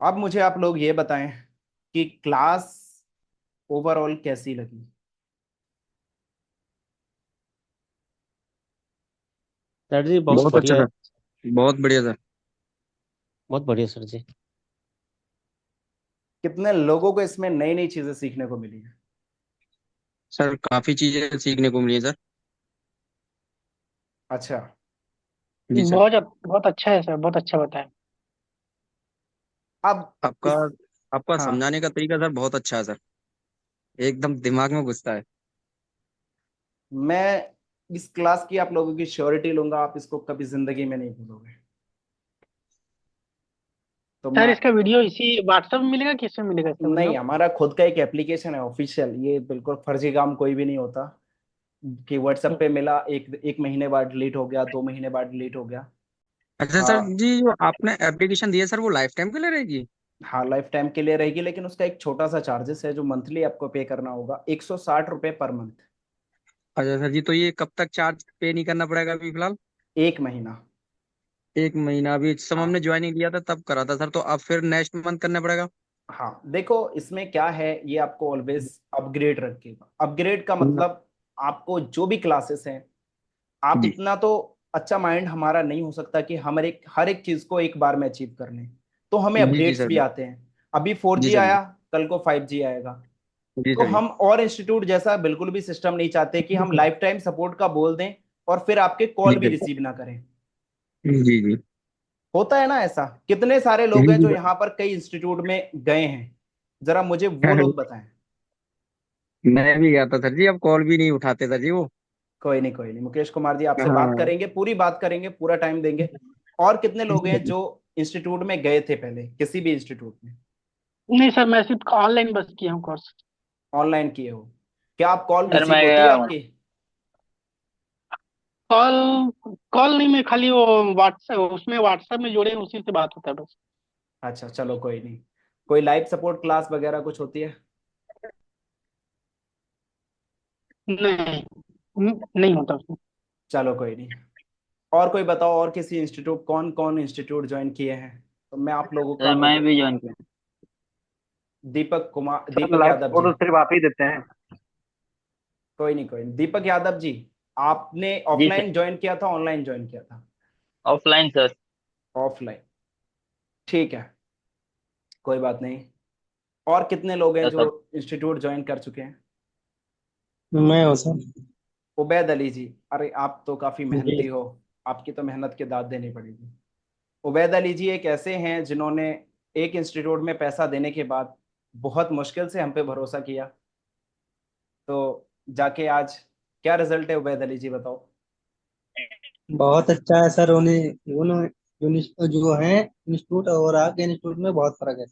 अब मुझे आप लोग ये बताएं कि क्लास ओवरऑल कैसी लगी। सर जी बहुत बहुत अच्छा बढ़िया। सर। बहुत बढ़िया सर। बहुत बढ़िया सर जी। कितने लोगों को इसमें नई नई चीजें सीखने को मिली है। सर काफी चीजें सीखने को मिली है सर। अच्छा। जी सर। बहुत अच्छा है सर, बहुत अच्छा बताया। अब आपका इस आपका हाँ, समझाने का तरीका सर बहुत अच्छा है सर। एकदम दिमाग में घुसता है। मैं इस क्लास की आप लोगों की श्योरिटी लूंगा, आप इसको कभी जिंदगी में नहीं भूलोगे। तो सर मैं इसका वीडियो इसी व्हाट्सएप में मिलेगा, किसमें मिलेगा इसका नहीं, वीडियो? हमारा खुद का एक एप्लीकेशन है ऑफिशियल, ये बिल्कुल फर्जी काम कोई भी नहीं होता कि व्हाट्सएप पे मिला, एक एक महीने बाद डिलीट हो गया, 2 महीने बाद डिलीट हो गया। अच्छा सर हाँ। जी, जो आपने एप्लीकेशन दिया सर वो लाइफ टाइम के लिए रहेगी? हाँ, लाइफ टाइम के लिए रहेगी, लेकिन उसका एक छोटा सा चार्जेस है जो मंथली आपको पे करना होगा, 160 रुपये पर मंथ। अच्छा सर जी, तो ये कब तक चार्ज पे नहीं करना पड़ेगा अभी फिलहाल? 1 महीना। एक महीना? अभी इस समय हमने हाँ। ज्वाइनिंग लिया था तब करा था सर, तो अब फिर नेक्स्ट मंथ करना पड़ेगा? हाँ, देखो इसमें क्या है, ये आपको ऑलवेज अपग्रेड रखेगा। अपग्रेड का हम्म, मतलब आपको जो भी क्लासेस हैं, आप जी। इतना तो अच्छा माइंड हमारा नहीं हो सकता कि हम हर एक चीज को एक बार में अचीव कर लें। तो हमें जी जी अपडेट्स सर भी जी। आते हैं। अभी फोर जी जी सर जी। आया, कल को 5G आएगा। जी तो सर जी। हम और इंस्टीट्यूट जैसा बिल्कुल भी सिस्टम नहीं चाहते कि हम लाइफ टाइम सपोर्ट का बोल दें और फिर आपके जी कॉल भी सर। रिसीव ना करें। जी जी। होता है ना ऐसा, कितने सारे लोग जी हैं जो जी यहाँ पर कई इंस्टीट्यूट में गए हैं, जरा मुझे वो सर। लोग बताएं। मैं भी गया था सर जी, अब कॉल भी नहीं उठाते सर जी वो। कोई नहीं, कोई नहीं, मुकेश कुमार जी आपसे बात हाँ। करेंगे, पूरी बात करेंगे, पूरा टाइम देंगे। और कितने लोग हैं जो इंस्टीट्यूट में गए थे पहले, किसी भी इंस्टीट्यूट में नहीं सर, मैं सिर्फ ऑनलाइन बस किया हूँ कोर्स। ऑनलाइन किए हो? क्या आप कॉल सर रिसीव मैं होती है गया हूँ। आपकी? कॉल कॉल नहीं, मैं खाली वो व्हाट्सएप, उसमें व्हाट्सएप में जोड़े हैं, उसी से बात होता है बस। अच्छा, चलो कोई नहीं। कोई लाइव सपोर्ट क्लास वगैरह कुछ होती है? नहीं, नहीं होता उसमें। चलो कोई नहीं। और कोई बताओ, और किसी इंस्टीट्यूट, कौन कौन इंस्टीट्यूट ज्वाइन किए हैं, तो मैं आप लोगों का सर मैं भी ज्वाइन किया। दीपक कुमार, सर दीपक लाइव यादव जी। सपोर्ट तो सिर्फ आप ही देते हैं। कोई नहीं, कोई नहीं, दीपक यादव जी, आपने जी सर। ऑफलाइन ज्वाइन किया था, ऑनलाइन ज्वाइन किया था? Offline sir. ऑफलाइन। ठीक है, कोई बात नहीं। और कितने लोग हैं यस जो सर। इंस्टीट्यूट ज्वाइन कर चुके हैं? मैं हूँ सर। उबैद अली जी, अरे आप तो काफी जी। मेहनती हो, आपकी तो मेहनत की दाद देनी पड़ेगी। उबैद अली जी एक ऐसे हैं जिन्होंने एक इंस्टीट्यूट में पैसा देने के बाद बहुत मुश्किल से हम पे भरोसा किया, तो जाके आज क्या रिजल्ट है उबैद अली जी, बताओ। बहुत अच्छा है सर। उन्हें उन्होंने जो है इंस्टीट्यूट और आपके इंस्टीट्यूट में बहुत फर्क है।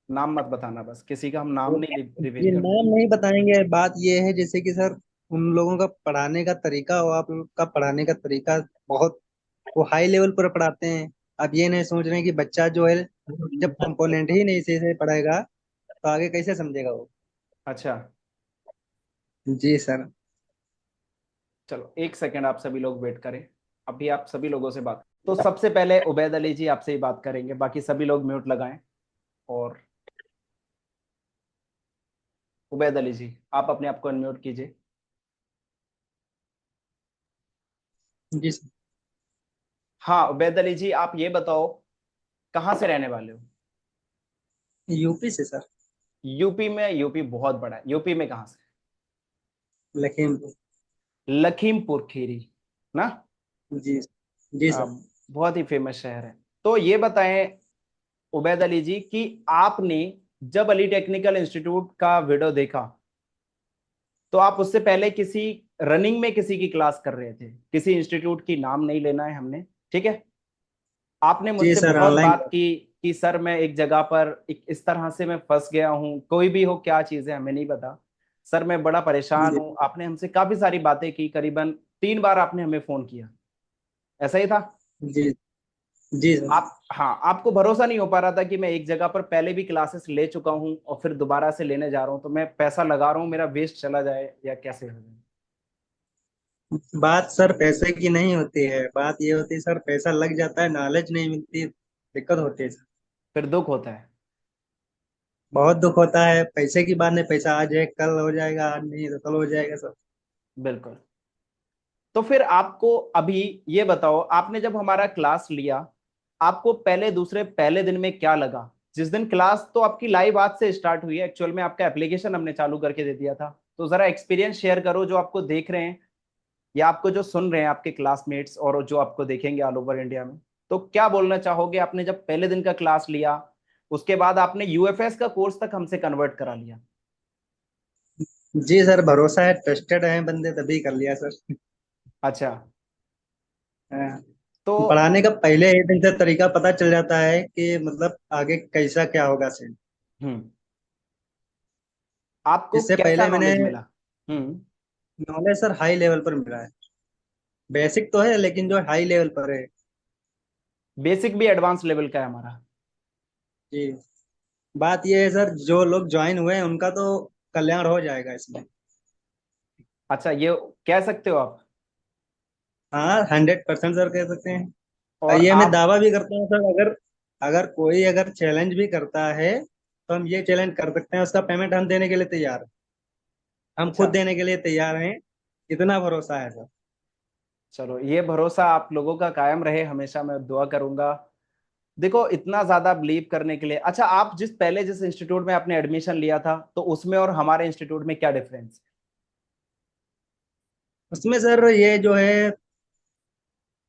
नाम मत बताना, बस किसी का हम नाम वो- नहीं रिवील ये करते। नाम नहीं बताएंगे। बात ये है जैसे कि सर उन लोगों का पढ़ाने का तरीका और आप लोग का पढ़ाने का तरीका बहुत, वो हाई लेवल पर पढ़ाते हैं। आप ये नहीं सोच रहे हैं कि बच्चा जो है जब कंपोनेंट ही नहीं सही से पढ़ेगा तो आगे कैसे समझेगा वो। अच्छा, जी सर। चलो एक सेकंड, आप सभी लोग वेट करें। अभी आप सभी लोगों से बात, तो सबसे पहले उबैद अली जी आपसे ही बात करेंगे, बाकी सभी लोग म्यूट लगाएं। और उबैद अली जी, आप अपने आप को अनम्यूट कीजिए। जी सर। हाँ उबैद अली जी, आप ये बताओ, कहाँ से रहने वाले हो? यूपी से सर। यूपी में? यूपी बहुत बड़ा है, यूपी में कहाँ से? लखीमपुर। लखीमपुर खीरी ना? जी। जी अ, सर। बहुत ही फेमस शहर है। तो ये बताएं उबैद अली जी कि आपने जब अली टेक्निकल इंस्टीट्यूट का वीडियो देखा, तो आप उससे पहले किसी रनिंग में किसी की क्लास कर रहे थे, किसी इंस्टीट्यूट की नाम नहीं लेना है हमने, ठीक है? आपने जी मुझसे सर बहुत ऑनलाइन। बात की कि सर मैं एक जगह पर इस तरह से मैं फंस गया हूँ, कोई भी हो, क्या चीज़ है हमें नहीं पता, सर मैं बड़ा परेशान जी। हूँ। आपने हमसे काफी सारी बातें की, करीबन 3 बार आपने हमें फोन किया, ऐसा ही था? जी। जी सर। आप, हाँ, आपको भरोसा नहीं हो पा रहा था कि मैं एक जगह पर पहले भी क्लासेस ले चुका हूँ और फिर दोबारा से लेने जा रहा हूँ, तो मैं पैसा लगा रहा हूँ, मेरा वेस्ट चला जाए या कैसे हो जाए। बात सर पैसे की नहीं होती है। बात ये होती है सर, पैसा लग जाता है, नॉलेज नहीं मिलती, दिक्कत होती है सर। फिर दुख होता है। बहुत दुख होता है। पैसे की बात नहीं, पैसा आज है कल हो जाएगा, आज नहीं तो कल हो जाएगा सब। बिल्कुल। तो फिर आपको अभी ये बताओ, आपने जब हमारा क्लास लिया, आपको पहले दूसरे पहले दिन में क्या लगा? जिस दिन क्लास तो आपकी लाइव आज से स्टार्ट हुई है, एक्चुअल में आपका एप्लीकेशन हमने चालू करके दे दिया था, तो जरा एक्सपीरियंस शेयर करो, जो आपको देख रहे हैं या आपको जो सुन रहे हैं आपके क्लासमेट्स और जो आपको देखेंगे ऑल ओवर इंडिया में। तो क्या बोलना चाहोगे, आपने जब पहले दिन का क्लास लिया, उसके बाद आपने यूएफएस का कोर्स तक हमसे कन्वर्ट करा लिया। जी सर, भरोसा है, ट्रस्टेड है बंदे, तभी कर लिया सर। अच्छा। हाँ। तो पढ़ाने का पहले एक दिन से तरीका पता चल जाता है कि मतलब आगे कैसा क्या होगा सर। हम्म, आपको इससे कैसा पहले मैंने नॉलेज मिला? हम्म। नॉलेज सर हाई लेवल पर मिला है। बेसिक तो है लेकिन जो हाई लेवल पर है। बेसिक भी एडवांस लेवल का है हमारा। जी। बात ये है सर, जो लोग ज्वाइन हुए हैं उनका तो कल्याण हो जाएगा इसमें। अच्छा, ये कह सकते हो आप? हाँ, 100% सर कह सकते हैं। और और ये मैं आप? दावा भी करता हूँ सर, अगर अगर कोई अगर चैलेंज भी करता है तो हम ये चैलेंज कर सकते हैं, उसका पेमेंट हम देने के लिए तैयार हैं। हम अच्छा, खुद देने के लिए तैयार हैं। इतना भरोसा है सर। चलो ये भरोसा आप लोगों का कायम रहे, हमेशा मैं दुआ करूंगा। देखो, इतना ज्यादा बिलीव करने के लिए। अच्छा, आप जिस इंस्टीट्यूट में आपने एडमिशन लिया था, तो उसमें और हमारे इंस्टीट्यूट में क्या डिफरेंस? उसमें सर ये जो है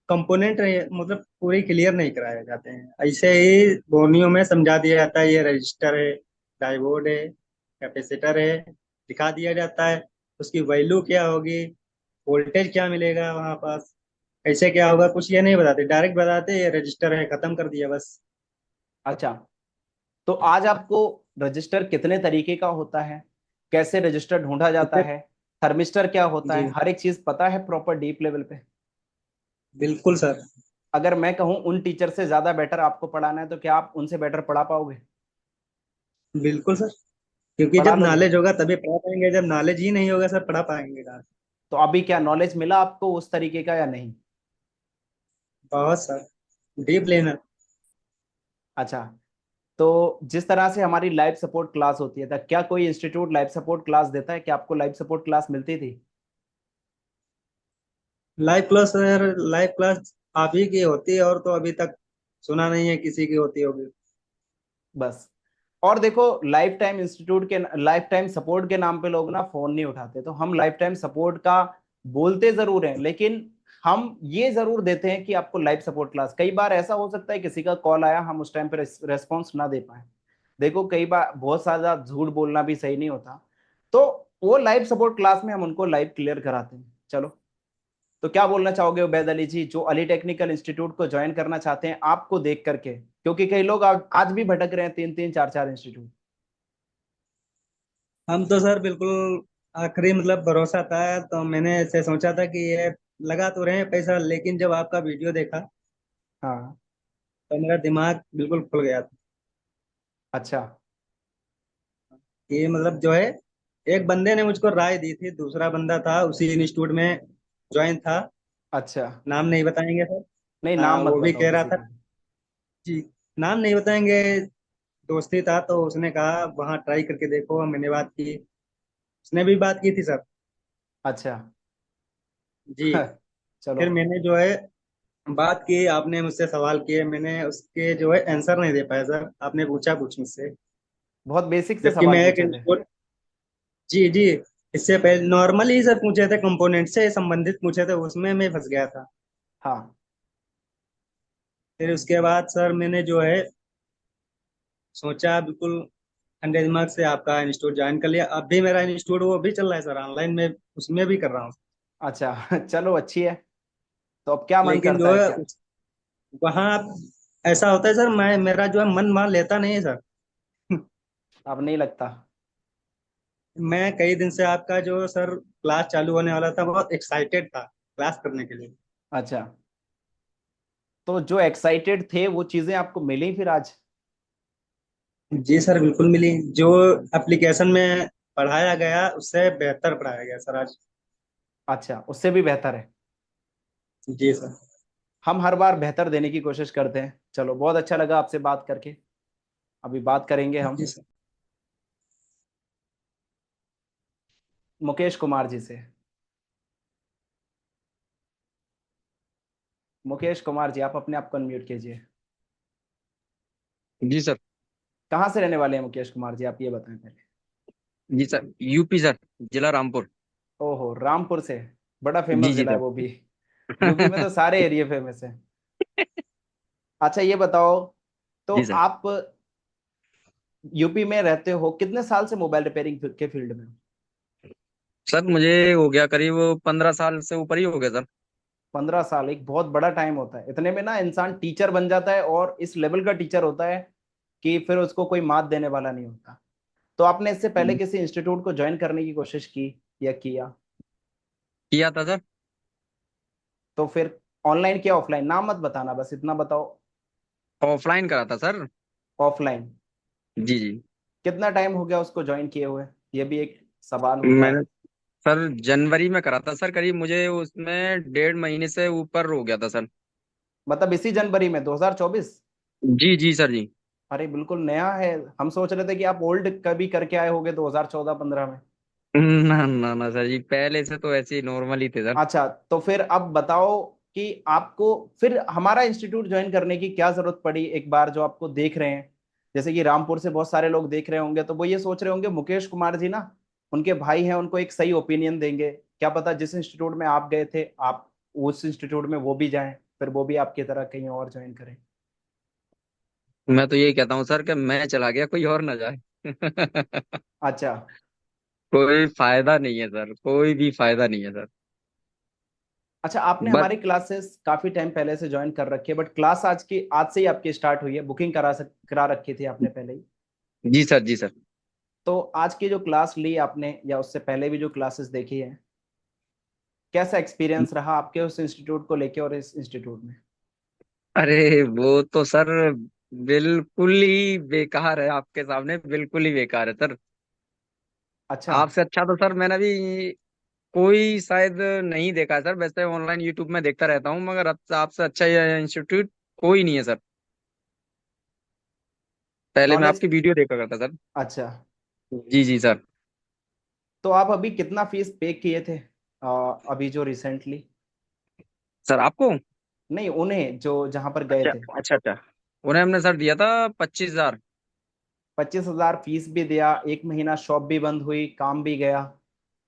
कंपोनेंट मतलब पूरी क्लियर नहीं कराए जाते हैं, ऐसे ही बोनियों में समझा दिया जाता है, ये रजिस्टर है, डायोड है, कैपेसिटर है, दिखा दिया जाता है। उसकी वैल्यू क्या होगी, वोल्टेज क्या मिलेगा वहां पास, कैसे क्या होगा, कुछ ये नहीं बताते, डायरेक्ट बताते ये रजिस्टर है, खत्म कर दिया बस। अच्छा, तो आज आपको रजिस्टर कितने तरीके का होता है, कैसे रजिस्टर ढूंढा जाता इससे है, थर्मिस्टर क्या होता जी है, हर एक चीज पता है प्रॉपर डीप लेवल पे? बिल्कुल सर। अगर मैं कहूं उन टीचर से ज्यादा बेटर आपको पढ़ाना है, तो क्या आप उनसे बेटर पढ़ा पाओगे? बिल्कुल सर, क्योंकि पढ़ा जब लोगे? नॉलेज होगा तभी पढ़ा पाएंगे, जब नॉलेज ही नहीं होगा सर पढ़ा पाएंगे कहाँ से? तो अभी क्या नॉलेज मिला आपको उस तरीके का या नहीं? बहुत सर, डीप लेना। अच्छा, तो जिस तरह से हमारी लाइफ सपोर्ट क्लास होती है, था क्या कोई इंस्टीट्यूट लाइफ सपोर्ट क्लास देता है? क्या आपको लाइफ सपोर्ट क्लास मिलती थी? Live class sir, live class आप ही की होती है, और तो अभी तक सुना नहीं है किसी की होती होगी। बस। और देखो, लाइफ टाइम इंस्टीट्यूट के लाइफ टाइम सपोर्ट के नाम पे लोग ना फोन नहीं उठाते, तो हम लाइफ टाइम सपोर्ट का बोलते जरूर हैं, लेकिन हम ये जरूर देते हैं कि आपको लाइफ सपोर्ट क्लास। कई बार ऐसा हो सकता है किसी का कॉल आया, हम उस टाइम पे रेस्पॉन्स ना दे पाए। देखो, कई बार बहुत सारा झूठ बोलना भी सही नहीं होता, तो वो लाइव सपोर्ट क्लास में हम उनको लाइव क्लियर कराते हैं। चलो, तो क्या बोलना चाहोगे उबैद अली जी, जो अली टेक्निकल इंस्टीट्यूट को ज्वाइन करना चाहते हैं आपको देख करके? क्योंकि कई लोग आज भी भटक रहे हैं, तीन तीन चार चार इंस्टीट्यूट। हम तो सर बिल्कुल आखिरी मतलब भरोसा था, तो मैंने ऐसे सोचा था कि ये लगा तो रहे हैं पैसा, लेकिन जब आपका वीडियो देखा हाँ। तो मेरा दिमाग बिल्कुल खुल गया था। अच्छा। ये मतलब जो है, एक बंदे ने मुझको राय दी थी, दूसरा बंदा था उसी इंस्टीट्यूट में ज्वाइन था, अच्छा, नाम नहीं बताएंगे सर। नहीं नाम मत वो भी बताओ कह रहा किसी था। का। जी, नाम नहीं बताएंगे। दोस्ती था तो उसने कहा वहाँ ट्राई करके देखो, मैंने बात की, उसने भी बात की थी सर। अच्छा। जी। चलो, फिर मैंने जो है बात की, आपने मुझसे सवाल किए, मैंने उसके जो है आंसर नहीं दे पाया सर, आपने पूछा कुछ मुझसे। बहुत बेसिक से जबकि सवाल मैं एक पूछे थे। इंस्टीट्यूट। जी जी। इससे पहले नॉर्मली ही सर पूछे थे, कंपोनेंट से संबंधित पूछे थे, उसमें मैं फंस गया था। हाँ। फिर उसके बाद सर मैंने जो है सोचा बिल्कुल ठंडे दिमाग से आपका इंस्टीट्यूट ज्वाइन कर लिया। अब भी मेरा इंस्टीट्यूट वो भी चल रहा है सर, ऑनलाइन में उसमें भी कर रहा हूँ। अच्छा। चलो, अच्छी है। तो अब क्या मन लेकिन करता जो है है क्या? वहाँ ऐसा होता है सर, मैं मेरा जो है मन मान लेता नहीं है सर। अब नहीं लगता? मैं कई दिन से आपका जो सर क्लास चालू होने वाला था, बहुत एक्साइटेड था क्लास करने के लिए। अच्छा, तो जो एक्साइटेड थे वो चीजें आपको मिली फिर आज? जी सर बिल्कुल मिली। जो एप्लीकेशन में पढ़ाया गया उससे बेहतर पढ़ाया गया सर आज। अच्छा, उससे भी बेहतर है। जी सर। हम हर बार बेहतर देने की कोशिश करते हैं। चलो, बहुत अच्छा लगा आपसे बात करके। अभी बात करेंगे हम जी सर। मुकेश कुमार जी से। मुकेश कुमार जी, आप अपने आप को अनम्यूट कीजिए। जी सर। कहाँ से रहने वाले हैं मुकेश कुमार जी, आप ये बताएं पहले। जी सर, यूपी सर, जिला रामपुर। ओहो, रामपुर से। बड़ा फेमस जी जी जिला है वो भी। यूपी में सर। तो सारे एरिया फेमस है। अच्छा ये बताओ, तो जी सर। आप यूपी में रहते हो, कितने साल से मोबाइल रिपेयरिंग के फील्ड में हो? सर मुझे हो गया करीब 15 साल से ऊपर ही हो गया सर। 15 साल एक बहुत बड़ा टाइम होता है। इतने में ना इंसान टीचर बन जाता है, और इस लेवल का टीचर होता है कि फिर उसको कोई मात देने वाला नहीं होता। तो आपने इससे पहले किसी इंस्टीट्यूट को ज्वाइन करने की कोशिश की या किया? किया था सर। तो फिर ऑनलाइन क्या ऑफलाइन, नाम मत बताना, बस इतना बताओ। ऑफलाइन करा था सर। ऑफलाइन। जी जी। कितना टाइम हो गया उसको ज्वाइन किए हुए, ये भी एक सवाल होता मैंने है। सर जनवरी में करा था सर, करीब मुझे उसमें 1.5 महीने से ऊपर हो गया था सर। मतलब इसी जनवरी में 2024? जी जी सर जी। अरे बिल्कुल नया है। हम सोच रहे थे कि आप ओल्ड कभी करके आए होगे 2014-15 में। ना ना ना सर जी, पहले से तो ऐसे ही नॉर्मल ही थे सर। अच्छा, तो फिर अब बताओ कि आपको फिर हमारा इंस्टीट्यूट ज्वाइन करने की क्या जरूरत पड़ी, एक बार जो आपको देख रहे हैं, जैसे कि रामपुर से बहुत सारे लोग देख रहे होंगे, तो वो ये सोच रहे होंगे मुकेश कुमार जी ना उनके भाई हैं, उनको एक सही ओपिनियन देंगे। क्या पता जिस इंस्टीट्यूट में आप गए थे, आप उस इंस्टीट्यूट में वो भी जाएं, फिर वो भी आपकी तरह कहीं और ज्वाइन करें। मैं तो यही कहता हूँ सर कि मैं चला गया, कोई और ना जाए। अच्छा। कोई फायदा नहीं है सर, कोई भी फायदा नहीं है सर। अच्छा, आपने बस। हमारी क्लासेस काफी टाइम पहले से ज्वाइन कर रखी है, बट क्लास आज से ही आपकी स्टार्ट हुई है, बुकिंग करा रखी थी आपने पहले ही? जी सर जी सर। तो आज की जो क्लास ली आपने, या उससे पहले भी जो क्लासेस देखी है, कैसा एक्सपीरियंस रहा आपके उस इंस्टीट्यूट को लेके और इस इंस्टीट्यूट में? अरे वो तो सर बिल्कुल ही बेकार है, आपके सामने बिल्कुल ही बेकार है सर। अच्छा। आपसे अच्छा तो सर मैंने भी कोई शायद नहीं देखा है सर, वैसे ऑनलाइन यूट्यूब में देखता रहता हूँ, मगर आपसे अच्छा ये इंस्टीट्यूट कोई नहीं है सर। पहले मैं नॉलेज। आपकी वीडियो देखा करता सर। अच्छा, जी जी सर। तो आप अभी कितना फीस पे किए थे अभी जो रिसेंटली? सर आपको? नहीं, उन्हें जो जहां पर गए अच्छा थे। अच्छा अच्छा। उन्हें हमने सर दिया था 25,000। 25,000 फीस भी दिया, एक महीना शॉप भी बंद हुई, काम भी गया।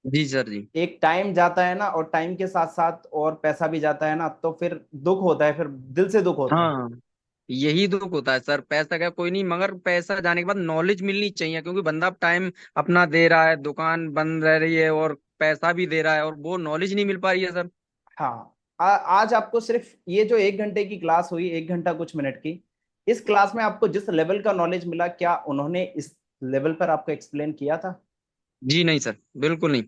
जी सर जी। एक टाइम जाता है ना, और टाइम के साथ साथ और पैसा भी जाता है ना, तो फिर दुख होता है, फिर दिल से दुख होता है। हाँ, यही दुख होता है सर, पैसा क्या कोई नहीं, मगर पैसा जाने के बाद नॉलेज मिलनी चाहिए, क्योंकि बंदा टाइम अपना दे रहा है, दुकान बंद रह रही है और पैसा भी दे रहा है, और वो नॉलेज नहीं मिल पा रही है सर। हाँ। आज आपको सिर्फ ये जो 1 घंटे की क्लास हुई, 1 घंटा कुछ मिनट की, इस क्लास में आपको जिस लेवल का नॉलेज मिला, क्या उन्होंने इस लेवल पर आपको एक्सप्लेन किया था? जी नहीं सर, बिल्कुल नहीं।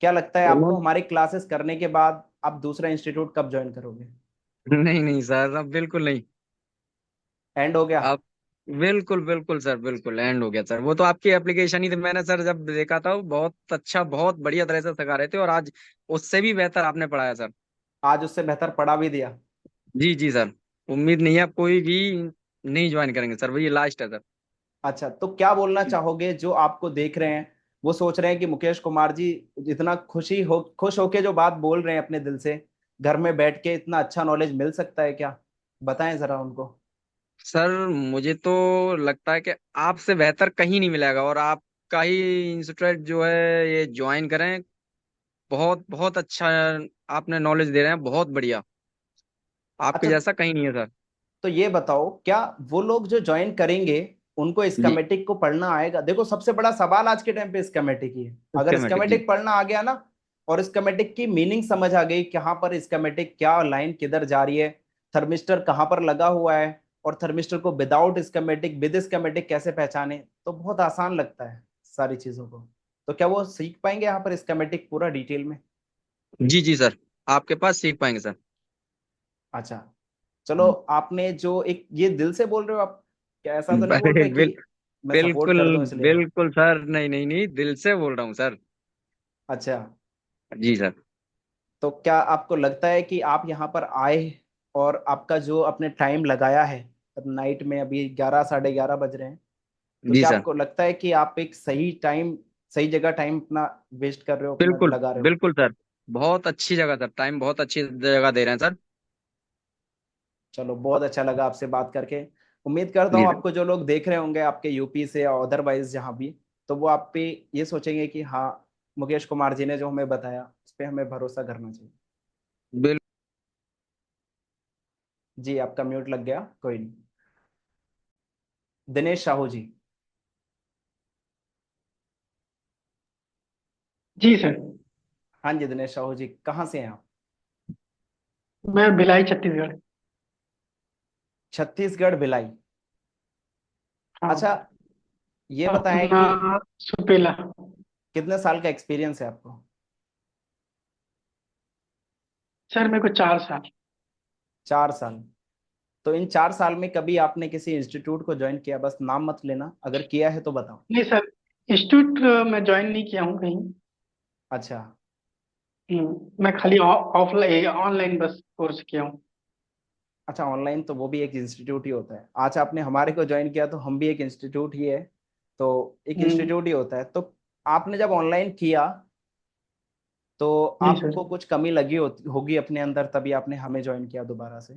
क्या लगता है आपको उन्होंने हमारी क्लासेस करने के बाद आप दूसरा इंस्टीट्यूट कब ज्वाइन करोगे? नहीं नहीं सर, अब बिल्कुल नहीं। एंड हो गया? आप बिल्कुल बिल्कुल सर, बिल्कुल एंड हो गया सर। वो तो आपकी एप्लीकेशन ही थी, मैंने सर जब देखा था, वो बहुत अच्छा, बहुत बढ़िया तरह से सिखा रहे थे, और आज उससे भी बेहतर आपने पढ़ाया सर। आज उससे बेहतर पढ़ा भी दिया? जी जी सर। उम्मीद नहीं है आप कोई भी नहीं ज्वाइन करेंगे सर, वही लास्ट है सर। अच्छा, तो क्या बोलना चाहोगे जो आपको देख रहे हैं, वो सोच रहे हैं कि मुकेश कुमार जी इतना खुश होके जो बात बोल रहे हैं अपने दिल से, घर में बैठ के इतना अच्छा नॉलेज मिल सकता है क्या? बताएं जरा उनको। सर मुझे तो लगता है कि आपसे बेहतर कहीं नहीं मिलेगा, और आपका ही इंस्टीट्यूट जो है ये ज्वाइन करें। बहुत बहुत अच्छा आपने नॉलेज दे रहे हैं, बहुत बढ़िया। आपके अच्छा, जैसा कहीं नहीं है सर। तो ये बताओ, क्या वो लोग जो ज्वाइन करेंगे उनको जी। स्कीमेटिक को पढ़ना आएगा? देखो, सबसे बड़ा सवाल आज के टाइम पे स्कीमेटिक ही है। अगर सिस्टमेटिक जी। स्कीमेटिक पढ़ना आ गया ना, और स्कीमेटिक की मीनिंग समझ आ गई, कहाँ पर स्कीमेटिक, क्या लाइन किधर जा रही है, थर्मिस्टर कहाँ पर लगा हुआ है, और थर्मिस्टर को विदाउट स्कीमेटिक विद स्कीमेटिक कैसे पहचाने, तो बहुत आसान लगता है सारी चीजों को। तो क्या वो सीख पाएंगे यहाँ पर स्कीमेटिक पूरा डिटेल में? जी जी सर, आपके पास सीख पाएंगे सर। अच्छा, चलो। आपने जो एक ये दिल से बोल रहे हो आप, क्या ऐसा तो नहीं बोल अरे रहे कि मैं सपोर्ट बिल्कुल कर दूं इसलिए? बिल्कुल सर, नहीं नहीं नहीं, दिल से बोल रहा हूँ सर। अच्छा, जी सर। तो क्या आपको लगता है कि आप यहाँ पर आए और आपका जो आपने टाइम लगाया है, नाइट में, अभी 11 साढ़े 11 बज रहे हैं, तो जी क्या सर। आपको लगता है कि आप एक सही टाइम, सही जगह टाइम अपना वेस्ट कर रहे हो, अपना बिल्कुल लगा रहे हो? बिल्कुल सर, बहुत अच्छी जगह सर, टाइम बहुत अच्छी जगह दे रहे हैं सर। चलो, बहुत अच्छा लगा आपसे बात करके। उम्मीद करता जी हूँ सर। आपको जो लोग देख रहे होंगे आपके यूपी से या अदरवाइज जहाँ भी, तो वो आप पे ये सोचेंगे कि हाँ, मुकेश कुमार जी ने जो हमें बताया उस पर हमें भरोसा करना चाहिए। बिल्कुल। जी, आपका म्यूट लग गया, कोई नहीं। दिनेश साहू जी। जी सर। हाँ जी, दिनेश साहू जी, कहाँ से हैं आप? मैं भिलाई छत्तीसगढ़। छत्तीसगढ़, भिलाई। अच्छा, हाँ। ये बताएं अपना कि सुपेला। कितने साल का एक्सपीरियंस है आपको? सर मेरे को 4 साल। 4 साल। तो इन 4 साल में कभी आपने किसी इंस्टीट्यूट को ज्वाइन किया? बस नाम मत लेना, अगर किया है तो बताओ। नहीं सर, इंस्टीट्यूट मैं ज्वाइन नहीं किया हूँ कहीं। अच्छा। मैं खाली ऑफलाइन ऑनलाइन बस कोर्स किया हूँ। अच्छा, ऑनलाइन तो वो भी एक इंस्टीट्यूट ही होता है। आज आपने हमारे को ज्वाइन किया तो हम भी एक इंस्टीट्यूट ही है, तो एक हम्म। इंस्टीट्यूट ही होता है। तो आपने जब ऑनलाइन किया तो जी सर। आपको कुछ कमी लगी होगी अपने अंदर, तभी आपने हमें ज्वाइन किया दोबारा से।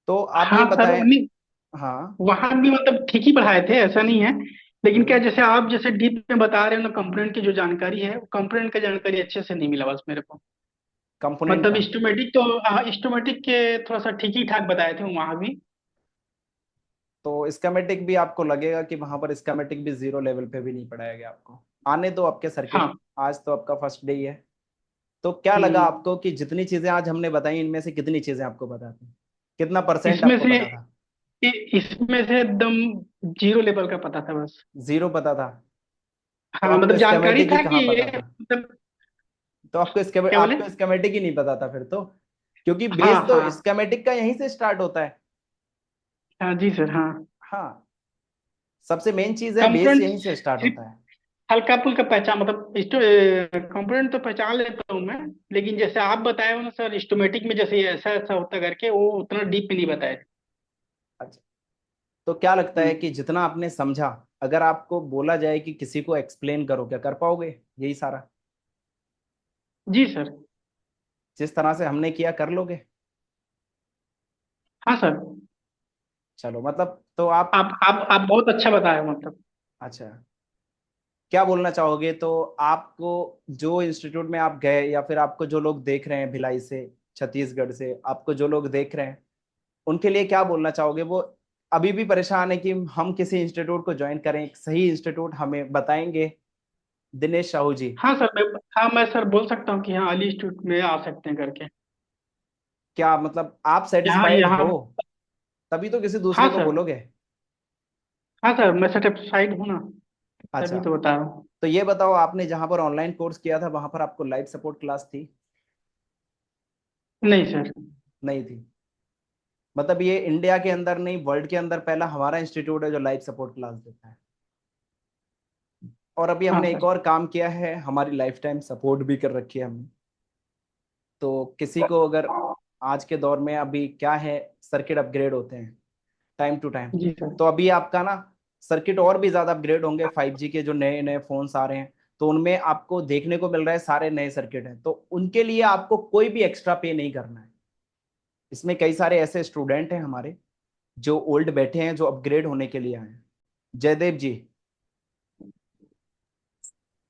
तो आप ये हाँ सर, बताएं। नहीं हाँ। वहाँ भी मतलब ठीक ही पढ़ाए थे, ऐसा नहीं है। लेकिन क्या हम्म। जैसे आप जैसे डीप में बता रहे हो ना, कंपोनेंट की जो जानकारी है, कंपोनेंट का जानकारी अच्छे से नहीं मिला बस मेरे को। कंपोनेंट मतलब का। इंस्ट्रूमेटिक तो इंस्ट्रूमेटिक के थोड़ा सा ठीक ही ठाक बताए थे वहाँ भी। तो स्कीमेटिक भी आपको लगेगा कि वहां पर स्कीमेटिक भी 0 लेवल पे भी नहीं पढ़ाया गया आपको? आने दो आपके सर्किट, हाँ। आज तो आपका फर्स्ट डे ही है। तो क्या लगा हम्म। आपको कि जितनी चीजें आज हमने बताई इनमें से कितनी चीजें आपको पता थी? कितना परसेंट इसमें आपको से पता था? इसमें से एकदम 0 लेवल का पता था बस। 0 पता था? तो हाँ आपको मतलब जानकारी स्कीमेटिक ही था कि कहाँ ये पता था? मतलब। तो क्या बोले? आपको स्कीमेटिक ही नहीं पता था फिर तो, क्योंकि हाँ बेस तो हाँ। स्कीमेटिक का यहीं से स्टार्ट होता है। हाँ जी सर हाँ। हाँ, सबसे मेन चीज है, बेस कंपोनेंट यहीं से स्टार्ट सिर्फ होता है। हल्का फुल्का पहचान, मतलब कंपोनेंट तो पहचान लेता हूँ मैं। लेकिन जैसे आप बताए हो ना सर, इंस्ट्रूमेटिक में जैसे ये ऐसा ऐसा होता करके, वो उतना डीप में नहीं बताए। अच्छा, तो क्या लगता है हम्म। कि जितना आपने समझा, अगर आपको बोला जाए कि किसी को एक्सप्लेन करो, क्या कर पाओगे यही सारा? जी सर। जिस तरह से हमने किया, कर लोगे? हाँ सर। चलो, मतलब तो आप। आप बहुत अच्छा बताए हो मतलब। अच्छा, क्या बोलना चाहोगे तो? आपको जो इंस्टीट्यूट में आप गए, या फिर आपको जो लोग देख रहे हैं भिलाई से, छत्तीसगढ़ से आपको जो लोग देख रहे हैं, उनके लिए क्या बोलना चाहोगे? वो अभी भी परेशान है कि हम किसी इंस्टीट्यूट को ज्वाइन करें, एक सही इंस्टीट्यूट हमें बताएंगे दिनेश साहू जी? हाँ सर मैं सर बोल सकता हूँ कि हाँ अली इंस्टीट्यूट में आ सकते हैं करके। क्या मतलब आप यहाँ सेटिस्फाइड हो? यहाँ तभी तो किसी हाँ दूसरे को सर। बोलोगे। हाँ सर मैं सेटिस्फाइड हूँ ना, अच्छा, तभी तो बता रहा हूँ। तो ये बताओ, आपने जहां पर ऑनलाइन कोर्स किया था वहां पर आपको लाइव सपोर्ट क्लास थी? नहीं सर। नहीं थी? मतलब ये इंडिया के अंदर नहीं, वर्ल्ड के अंदर पहला हमारा इंस्टीट्यूट है जो लाइव सपोर्ट क्लास देता है। और अभी हाँ हमने एक सर। और काम किया है, हमारी लाइफ टाइम सपोर्ट भी कर रखी है हमने। तो किसी को अगर, आज के दौर में अभी क्या है, सर्किट अपग्रेड होते हैं टाइम टू टाइम। जी सर। तो अभी आपका ना सर्किट और भी ज्यादा अपग्रेड होंगे, 5G के जो नए नए फोन्स आ रहे हैं, तो उनमें आपको देखने को मिल रहा है सारे नए सर्किट हैं, तो उनके लिए आपको कोई भी एक्स्ट्रा पे नहीं करना है। इसमें कई सारे ऐसे स्टूडेंट हैं हमारे जो ओल्ड बैठे हैं, जो अपग्रेड होने के लिए आए हैं। जयदेव जी।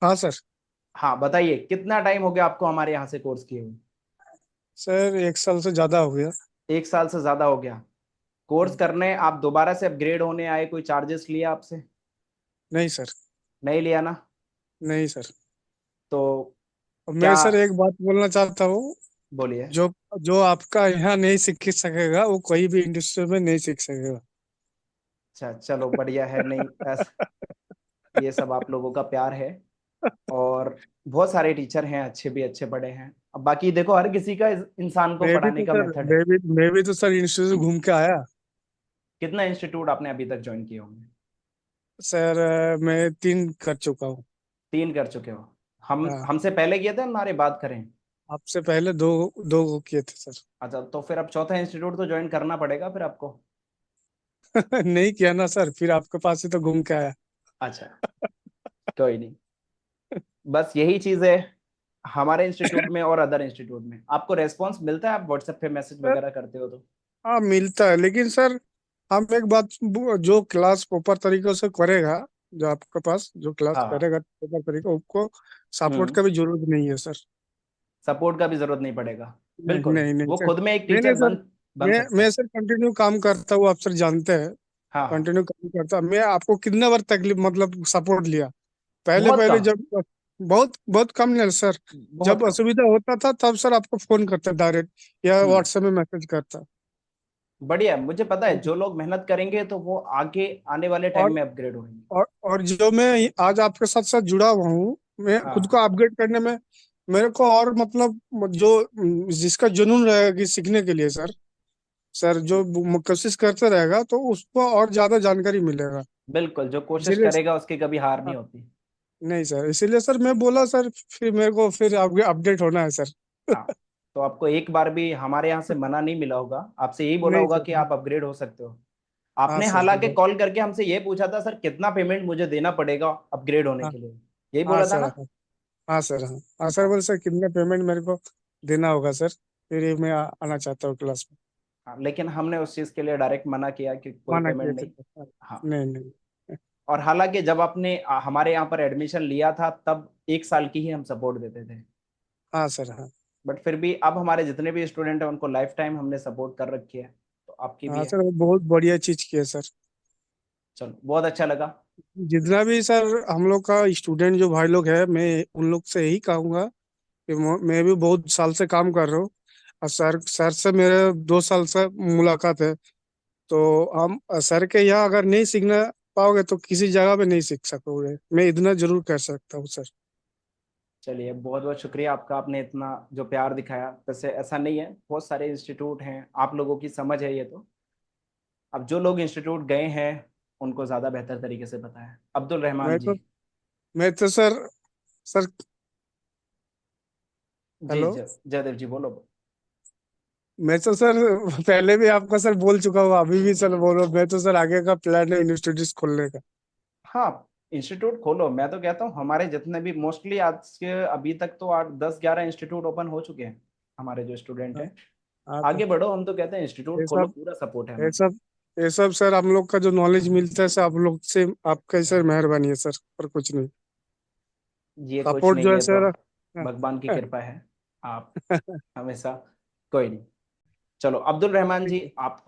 हाँ सर। हाँ, बताइए कितना टाइम हो गया आपको हमारे यहाँ से कोर्स किए हुए? सर 1 साल से ज्यादा हो गया। 1 साल से ज्यादा हो गया। कोर्स करने आप दोबारा से अपग्रेड होने आए, कोई चार्जेस लिया आपसे? नहीं सर। नहीं लिया ना? नहीं सर। तो और क्या? मैं सर एक बात बोलना चाहता हूँ। बोलिए। जो जो आपका यहाँ नहीं सीख सकेगा वो कोई भी इंडस्ट्री में नहीं सीख सकेगा। अच्छा, चलो बढ़िया है। नहीं, ये सब आप लोगों का प्यार है। और बहुत सारे टीचर हैं, अच्छे भी अच्छे बड़े हैं। अब बाकी देखो, हर किसी का इंसान को मैं भी पढ़ाने तो का सर मेथड है। मैं भी तो सर इंस्टीट्यूट घूम के आया। कितना इंस्टीट्यूट आपने अभी तक ज्वाइन किए होंगे? सर मैं 3 कर चुका हूँ। 3 कर चुके हो? हम हाँ। हमसे पहले किए थे, हमारे बात करें? आपसे पहले दो दो किए थे सर। अच्छा, तो फिर अब चौथा इंस्टीट्यूट तो ज्वाइन करना पड़ेगा फिर आपको। नहीं किया ना सर, फिर आपके पास ही तो घूम के आया। अच्छा, कोई नहीं। बस यही चीज है हमारे इंस्टीट्यूट में और अदर इंस्टीट्यूट में। आपको रेस्पॉन्स मिलता है, आप व्हाट्सएप पे मैसेज सर वगैरह करते हो तो? हाँ मिलता है, लेकिन सर हम एक बात, जो क्लास प्रॉपर तरीके से करेगा, जो आपके पास जो क्लास हाँ हाँ। करेगा प्रॉपर तरीके, उसको सपोर्ट हम्म। का भी जरूरत नहीं है सर। सपोर्ट का भी जरूरत नहीं पड़ेगा। नहीं बिल्कुल, नहीं नहीं वो सर। खुद में एक नहीं टीचर नहीं सर, बन सकता मैं है। सर कंटिन्यू काम करता हूँ, आप सर जानते हैं। हाँ हाँ। कंटिन्यू काम करता, मैं आपको कितने बार तकलीफ मतलब सपोर्ट लिया। पहले बहुत पहले कम। जब बहुत बहुत कम नहीं सर, बहुत जब कम। असुविधा होता था तब सर आपको फोन करता डायरेक्ट, या हम्म। व्हाट्सएप में मैसेज करता। बढ़िया है, मुझे पता है जो लोग मेहनत करेंगे तो वो आगे आने वाले टाइम और में अपग्रेड होंगे। और जो मैं आज आपके साथ साथ जुड़ा हुआ हूँ, मैं खुद को हाँ अपग्रेड करने में मेरे को और मतलब जो जिसका जुनून रहेगा कि सीखने के लिए सर, सर जो कोशिश करते रहेगा तो उसको और ज्यादा जानकारी मिलेगा। बिल्कुल, जो कोशिश इसीलिए करेगा उसकी कभी हार नहीं होती। नहीं सर, इसीलिए सर मैं बोला सर, फिर मेरे को फिर अपडेट होना है सर। हाँ, तो आपको एक बार भी हमारे यहाँ से मना नहीं मिला होगा, आपसे यही बोला नहीं होगा कि सर। आप अपग्रेड हो सकते हो। हाँ आपने सर हालांकि हाँ। कॉल करके हमसे ये पूछा था, सर कितना पेमेंट मुझे देना पड़ेगा अपग्रेड होने हाँ के लिए, यही हाँ बोला था सर ना? हाँ। हाँ सर हाँ। हाँ सर, हाँ बोले सर कितना पेमेंट मेरे को देना होगा सर, फिर ये मैं आना चाहता हूँ क्लास में। हाँ, लेकिन हमने उस चीज के लिए डायरेक्ट मना किया कि कोई माना किए पेमेंट थे नहीं। सर। हाँ। नहीं नहीं। और हालांकि जब आपने हमारे यहाँ पर एडमिशन लिया था तब 1 साल की ही हम सपोर्ट देते थे। हाँ सर हाँ। बट फिर भी अब हमारे जितने भी स्टूडेंट हैं उनको लाइफ टाइम हमने सपोर्ट कर रखी है, तो आपकी भी हाँ है। सर, वो बहुत बढ़िया चीज की है सर। चलो, बहुत अच्छा लगा। जितना भी सर हम लोग का स्टूडेंट जो भाई लोग है, मैं उन लोग से यही कहूंगा कि मैं भी बहुत साल से काम कर रहा हूँ, और सर से मेरे 2 साल से मुलाकात है। तो हम सर के यहाँ अगर नहीं सीखना पाओगे तो किसी जगह पे नहीं सीख सकोगे, मैं इतना जरूर कह सकता हूँ सर। चलिए, बहुत बहुत शुक्रिया आपका, आपने इतना जो प्यार दिखाया। वैसे ऐसा नहीं है, बहुत सारे इंस्टीट्यूट हैं, आप लोगों की समझ है ये तो। अब जो लोग इंस्टीट्यूट गए हैं उनको ज़्यादा बेहतर तरीके से पता है। अब्दुल रहमान मैं जी। तो मैं तो सर जी हेलो। जयदेव जी, बोलो। मैं तो सर पहले भी आपका सर बोल चुका हूँ, अभी भी सर बोल रहा हूँ, मैं तो सर आगे का प्लान है इंस्टीट्यूट खोलने का। हाँ, इंस्टीट्यूट खोलो, मैं तो कहता हूँ हमारे जितने भी मोस्टली आज के अभी तक तो 8 10 11 इंस्टीट्यूट ओपन हो चुके हैं हमारे जो स्टूडेंट हाँ हैं। हाँ, तो आगे बढ़ो, हम तो कहते हैं इंस्टीट्यूट ये खोलो, सब पूरा सपोर्ट है ये हमारा। सब ये सब सर हम लोग का जो नॉलेज मिलता है सर, आप लोग से आपका ही सर मेहरबानी है सर, और कुछ नहीं। ये कुछ सपोर्ट नहीं, जो है ये तो सर। भगवान की कृपा है। आप हमेशा। कोई नहीं। चलो अब्दुल रहमान जी, आप,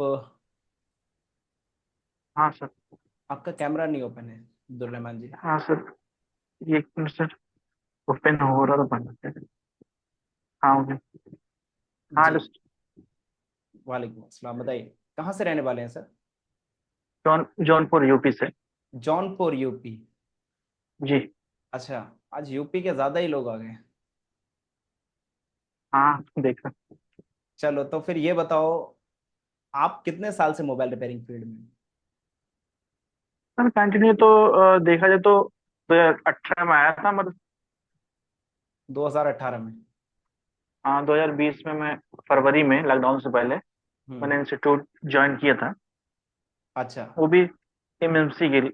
हाँ सर। आपका कैमरा नहीं ओपन है अब्दुल रहमान जी। हाँ सर, ये एक मिनट सर, ओपन हो रहा था बंद है। हाँ हो गया। हाँ जी, हेलो। वालेकुम अस्सलाम, बताइए कहाँ से रहने वाले हैं सर? जौनपुर यूपी से। जौनपुर यूपी। जी। अच्छा, आज यूपी के ज्यादा ही लोग आ गए। हाँ देखा। चलो, तो फिर ये बताओ, आप कितने साल से मोबाइल रिपेयरिंग फील्ड में हैं? सर कंटिन्यू तो देखा जाए तो 2018 में आया था मतलब। 2018 में? हाँ 2020 में मैं फरवरी में लॉकडाउन से पहले हम्म। मैंने इंस्टीट्यूट ज्वाइन किया था। अच्छा। वो भी एमएमसी के लिए,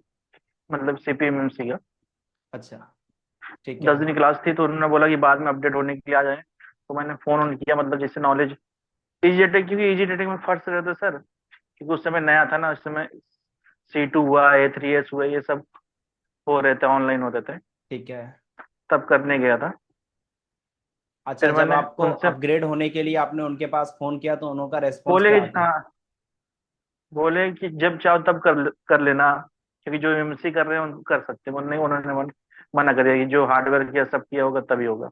मतलब सीपीएमएमसी का। अच्छा, ठीक है। 10 दिन की क्लास थी तो उन्होंने बोला कि बाद में अपडेट होने के लिए आ जाए, तो मैंने फोन ऑन किया, मतलब जिससे नॉलेज इजी अटैक, क्योंकि इजी अटैक में फर्स्ट रहता सर, क्योंकि उस समय नया था ना, उस समय C2 हुआ, A3S हुआ, ये सब हो रहे थे, ऑनलाइन होते थे, ठीक है। तब करने गया था। अच्छा, फिर जब मैंने आपको उनसे अपग्रेड होने के लिए आपने उनके पास फोन किया तो उनका रेस्पॉन्स बोले क्या कि आता है? हाँ, बोले कि जब चाहो तब कर लेना, क्योंकि जो एमएमसी कर रहे हैं उनको कर सकते हैं। उन्होंने मना कर दिया कि जो हार्डवेयर किया सब किया होगा तभी होगा।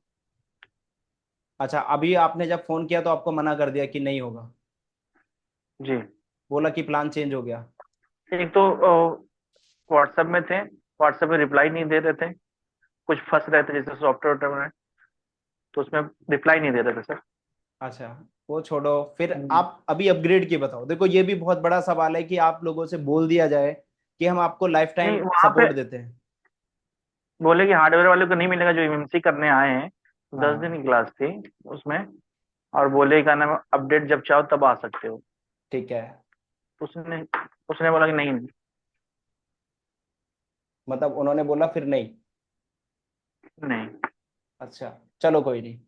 अच्छा, अभी आपने जब फोन किया तो आपको मना कर दिया कि नहीं होगा? जी। बोला कि प्लान चेंज हो गया? एक तो व्हाट्सएप में थे, व्हाट्सएप में रिप्लाई नहीं दे रहे थे, कुछ फंस रहे थे जैसे सॉफ्टवेयर में, तो उसमें रिप्लाई नहीं दे रहे थे सर। अच्छा, वो छोड़ो, फिर हम्म। आप अभी अपग्रेड की बताओ। देखो, ये भी बहुत बड़ा सवाल है कि आप लोगों से बोल दिया जाए कि हम आपको लाइफ नहीं टाइम वहां पे सपोर्ट देते हैं। बोले कि हार्डवेयर वाले को नहीं मिलेगा, जो एमएमसी करने आए हैं। 10 दिन हाँ, की क्लास थी उसमें, और बोले का नाम अपडेट जब चाहो तब आ सकते हो। ठीक है। उसने उसने बोला कि नहीं। मतलब उन्होंने बोला फिर नहीं? नहीं। अच्छा, चलो कोई नहीं।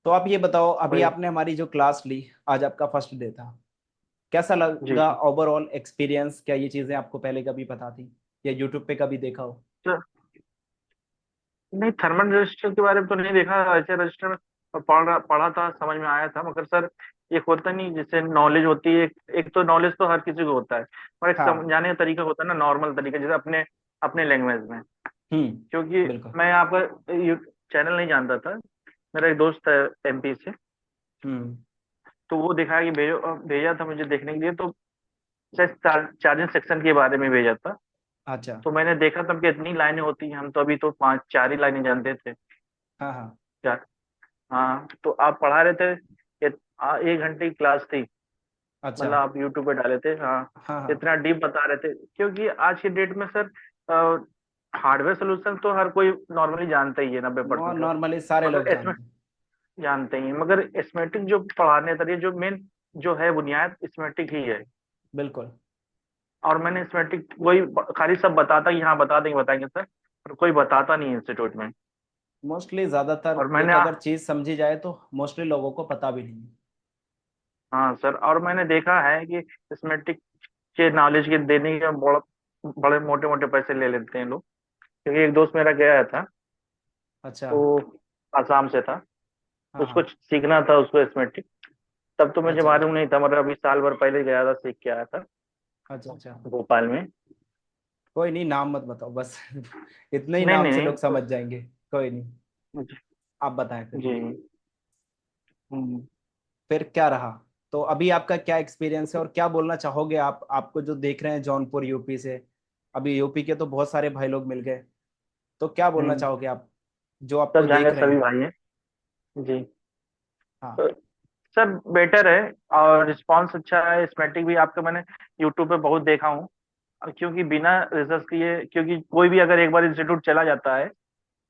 तो आप ये बताओ, अभी कोई। आपने हमारी जो क्लास ली, आज आपका फर्स्ट डे था, कैसा जी लगा जी। Overall experience? क्या ये चीजें आपको पहले कभी पता थी या यूट्यूब पे कभी देखा हो? सर, नहीं, थर्मल रजिस्टर के बारे में तो नहीं देखा, ऐसे रजिस्टर में पढ़ा था, समझ में आया था, मगर सर एक होता नहीं जिससे नॉलेज होती है, एक तो नॉलेज तो हर किसी को होता है, और एक हाँ। समझाने का तरीका होता है ना, नॉर्मल तरीका, जैसे अपने अपने लैंग्वेज में। क्योंकि बिल्कुल। मैं आपका चैनल नहीं जानता था, मेरा एक दोस्त है एमपी से, हम्म। तो वो दिखाया कि भेजा था मुझे देखने के लिए, तो शायद चार्जिंग सेक्शन के बारे में भेजा था। अच्छा। तो मैंने देखा तब कि इतनी लाइनें होती हैं, हम तो अभी तो पांच चार ही लाइनें जानते थे। हाँ हाँ। चार। हाँ, तो आप पढ़ा रहे थे, 1 घंटे की क्लास थी, अच्छा। मतलब आप यूट्यूब पे डाले थे, हाँ। हाँ हाँ। इतना डीप बता रहे थे, क्योंकि आज की डेट में सर हार्डवेयर सोल्यूशन तो हर कोई नॉर्मली जानता ही है, 90% लोग। नॉर्मली सारे लोग मगर इसमें जानते हैं। जानते ही हैं, मगर इसमेटिक जो पढ़ाने तरीके, जो मेन जो है बुनियाद इसमेटिक ही है। बिल्कुल। और मैंने इसमेटिक वही खाली सब बताता कि हाँ बता देंगे बताएंगे सर, पर कोई बताता नहीं है इंस्टीट्यूट में। मोस्टली ज्यादातर और मैंने एक अगर चीज समझी जाए तो मोस्टली लोगों को पता भी नहीं है। हाँ सर, और मैंने देखा है कि इसमेटिक के नॉलेज के देने के बड़ा बड़े मोटे मोटे पैसे ले लेते हैं लोग। क्योंकि एक दोस्त मेरा गया था, अच्छा। वो आसाम से था, हाँ उसको हाँ। सीखना था उसको इसमेटिक। तब तो मुझे अच्छा मालूम नहीं था, मतलब अभी साल भर पहले गया था, सीख के आया था अच्छा। अच्छा। भोपाल में। कोई नहीं, नाम मत बताओ बस इतने ही नहीं नाम नहीं से नहीं लोग समझ जाएंगे। कोई नहीं। जी आप बताएं फिर। जी। हम्म। फिर क्या रहा? तो अभी आपका क्या एक्सपीरियंस है और क्या बोलना चाहोगे आप, आपको जो देख रहे हैं जौनपुर यूपी से? अभी यूपी के तो बहुत सारे भाई लोग मिल गए, तो क्या बोलना हम्म। चाहोगे आप जो आपको सब जाने देख रहे सभी हैं? भाई हैं। जी। हाँ। तो सब बेटर है, और रिस्पांस अच्छा है, इसमेटिक भी आपका मैंने यूट्यूब पे बहुत देखा हूँ। और क्योंकि बिना रिसर्च किए, क्योंकि कोई भी अगर एक बार इंस्टीट्यूट चला जाता है,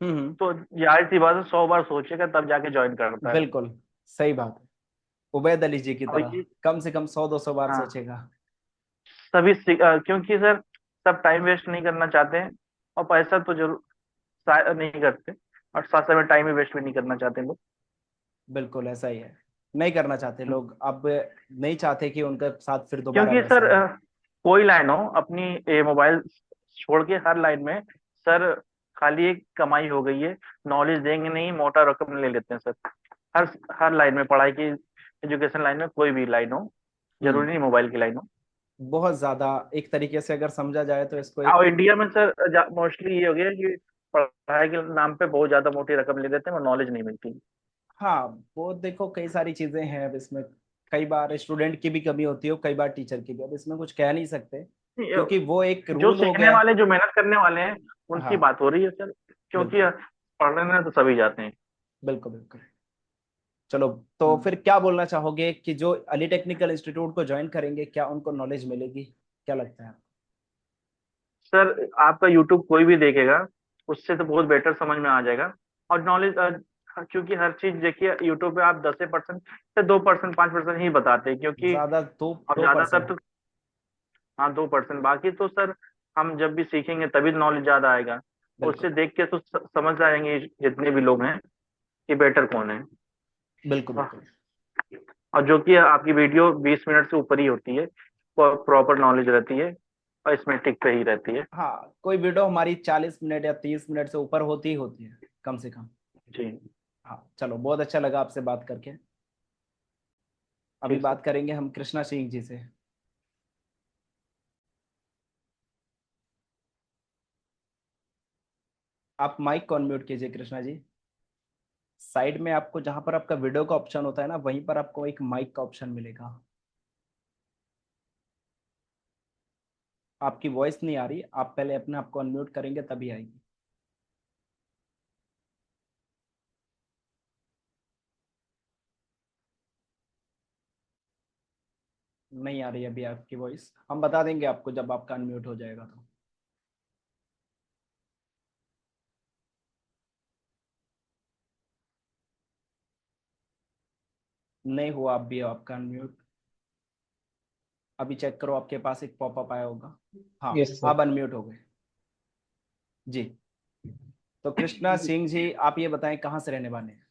हम्म। तो जाहिर सी बात है 100 बार सोचेगा तब जाके ज्वाइन करता है। बिल्कुल सही बात है। उबैद अली जी की और तरह ये कम से कम 100-200 बार हाँ, सोचेगा। क्योंकि सर सब टाइम वेस्ट नहीं करना चाहते हैं, और पैसा तो जरूर नहीं करते, और साथ साथ में टाइम भी वेस्ट भी नहीं करना चाहते लोग। बिल्कुल ऐसा ही है। नहीं करना चाहते लोग अब, नहीं चाहते कि उनके साथ फिर दोबारा क्योंकि वैसा सर हो। कोई लाइन हो अपनी, मोबाइल छोड़ के हर लाइन में सर खाली एक कमाई हो गई है। नॉलेज देंगे नहीं, मोटा रकम ले लेते हैं सर। हर हर लाइन में, पढ़ाई की एजुकेशन लाइन में, कोई भी लाइन हो, जरूरी हम्म। नहीं मोबाइल की लाइन हो। बहुत ज्यादा एक तरीके से अगर समझा जाए तो इसको एक। और इंडिया में सर मोस्टली ये हो गया कि पढ़ाई के नाम पे बहुत ज्यादा मोटी रकम ले लेते हैं और नॉलेज नहीं मिलती। हाँ, वो देखो कई सारी चीजें हैं अब इसमें। कई बार स्टूडेंट की भी कमी होती है और कई बार टीचर की भी, अब इसमें कुछ कह नहीं सकते क्योंकि वो एक जो रूल हो सीखने गया है। वाले, जो मेहनत करने वाले हैं, उनकी हाँ। बात हो रही है सर। क्योंकि बिल्कुल पढ़ने तो सभी जाते हैं। बिल्कुल। बिल्कुल। चलो, तो हम्म। फिर क्या बोलना चाहोगे कि जो अली टेक्निकल इंस्टीट्यूट को ज्वाइन करेंगे क्या उनको नॉलेज मिलेगी? क्या लगता है? सर आपका यूट्यूब कोई भी देखेगा, उससे तो बहुत बेटर समझ में आ जाएगा। और नॉलेज, क्योंकि हर चीज देखिए यूट्यूब पे आप 10% या 2%, 5% ही बताते हैं, क्योंकि ज्यादा दो अब दो ज्यादातर परसेंट तो, हाँ 2%, बाकी तो सर हम जब भी सीखेंगे तभी नॉलेज ज्यादा आएगा। बिल्कुल उससे देख के तो समझ जाएंगे जितने भी लोग हैं कि बेटर कौन है। बिल्कुल। हाँ, बिल्कुल। और जो कि आपकी वीडियो 20 मिनट से ऊपर ही होती है, प्रॉपर नॉलेज रहती है, और इसमें टिक पे ही रहती है। हाँ, कोई वीडियो हमारी 40 मिनट या 30 मिनट से ऊपर होती ही होती है, कम से कम। जी। हाँ चलो, बहुत अच्छा लगा आपसे बात करके। अभी ठीक सर। बात करेंगे हम कृष्णा सिंह जी से। आप माइक को अनम्यूट कीजिए कृष्णा जी। साइड में आपको जहां पर आपका वीडियो का ऑप्शन होता है ना, वहीं पर आपको एक माइक का ऑप्शन मिलेगा। आपकी वॉइस नहीं आ रही, आप पहले अपने आप को अनम्यूट करेंगे तभी आएगी। नहीं आ रही अभी आपकी वॉइस, हम बता देंगे आपको जब आपका अनम्यूट हो जाएगा तो। नहीं हुआ अब भी आपका अनम्यूट। अभी चेक करो, आपके पास एक पॉपअप आया होगा। हाँ, यस सर। आप अनम्यूट हो गए जी। तो कृष्णा सिंह जी, आप ये बताएं कहाँ से रहने वाले हैं?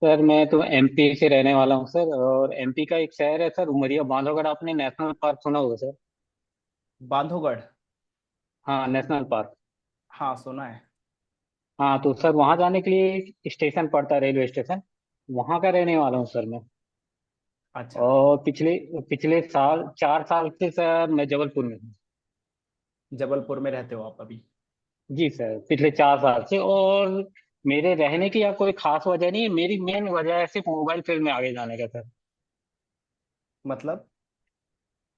सर मैं तो एमपी से रहने वाला हूँ सर, और एमपी का एक शहर है सर उमरिया बांधवगढ़, आपने नेशनल पार्क सुना होगा सर। बांधवगढ़? हाँ नेशनल पार्क। हाँ, सुना है। हाँ तो सर वहाँ जाने के लिए एक स्टेशन पड़ता है, रेलवे स्टेशन, वहाँ का रहने वाला हूँ सर मैं। अच्छा, और पिछले पिछले साल 4 साल से सर मैं जबलपुर में हूँ। जबलपुर में रहते हो आप अभी? जी सर, पिछले 4 साल से। और मेरे रहने की या कोई खास वजह नहीं है, मेरी मेन वजह है सिर्फ मोबाइल फील्ड में आगे जाने का सर। मतलब?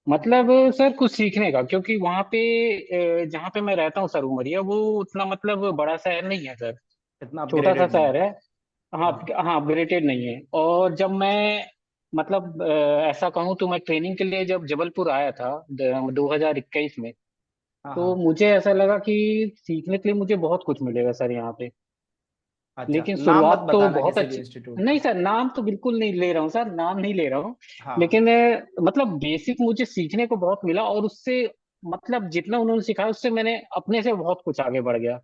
मतलब सर कुछ सीखने का, क्योंकि वहाँ पे जहाँ पे मैं रहता हूँ सर उमरिया, वो उतना मतलब बड़ा शहर नहीं है सर, इतना छोटा सा अपग्रेडेड नहीं? शहर है। हाँ। हाँ हाँ अपग्रेडेड नहीं है। और जब मैं मतलब ऐसा कहूँ तो मैं ट्रेनिंग के लिए जब जबलपुर आया था 2021 में, हाँ तो हाँ। मुझे ऐसा लगा कि सीखने के लिए मुझे बहुत कुछ मिलेगा सर यहाँ पे। अच्छा, लेकिन नाम मत शुरुआत तो बताना बहुत किसी भी अच्छी। इंस्टीट्यूट नहीं का। सर, नाम तो बिल्कुल नहीं ले रहा हूँ सर, नाम नहीं ले रहा हूँ। हाँ। लेकिन मतलब बेसिक मुझे सीखने को बहुत मिला, और उससे मतलब जितना उन्होंने सिखाया उससे मैंने अपने से बहुत कुछ आगे बढ़ गया।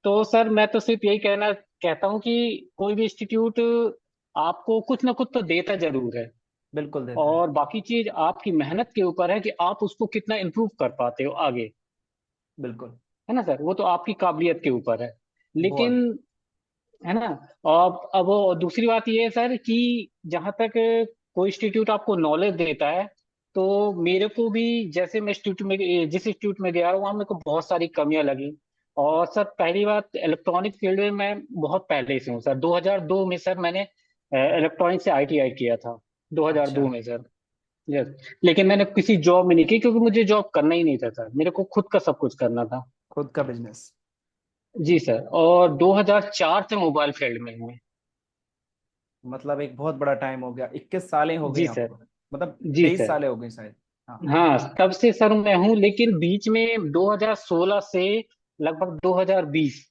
तो सर मैं तो सिर्फ यही कहता हूँ कि कोई भी इंस्टीट्यूट आपको कुछ ना कुछ तो देता जरूर है, बिल्कुल देता है। और बाकी चीज आपकी मेहनत के ऊपर है कि आप उसको कितना इम्प्रूव कर पाते हो आगे। बिल्कुल। है ना सर, वो तो आपकी काबिलियत के ऊपर है। लेकिन बहुत। है ना। और अब वो दूसरी बात ये है सर कि जहाँ तक कोई इंस्टीट्यूट आपको नॉलेज देता है, तो मेरे को भी जैसे मैं इंस्टीट्यूट में जिस इंस्टीट्यूट में गया वहाँ मेरे को बहुत सारी कमियां लगी। और सर पहली बात, इलेक्ट्रॉनिक फील्ड में मैं बहुत पहले से हूँ सर। 2002 में सर मैंने इलेक्ट्रॉनिक से आईटीआई किया था, अच्छा, 2002 में सर। यस। लेकिन मैंने किसी जॉब में नहीं की, क्योंकि मुझे जॉब करना ही नहीं था सर, मेरे को खुद का सब कुछ करना था। खुद का बिजनेस। जी सर। और 2004 से मोबाइल फील्ड में हूँ। मतलब एक बहुत बड़ा टाइम हो गया, 21 सालें हो गई जी सर। आपको? मतलब जी 23 सालें सर। हो गई शायद। हाँ। हाँ तब से सर मैं हूँ, लेकिन बीच में 2016 से लगभग 2020,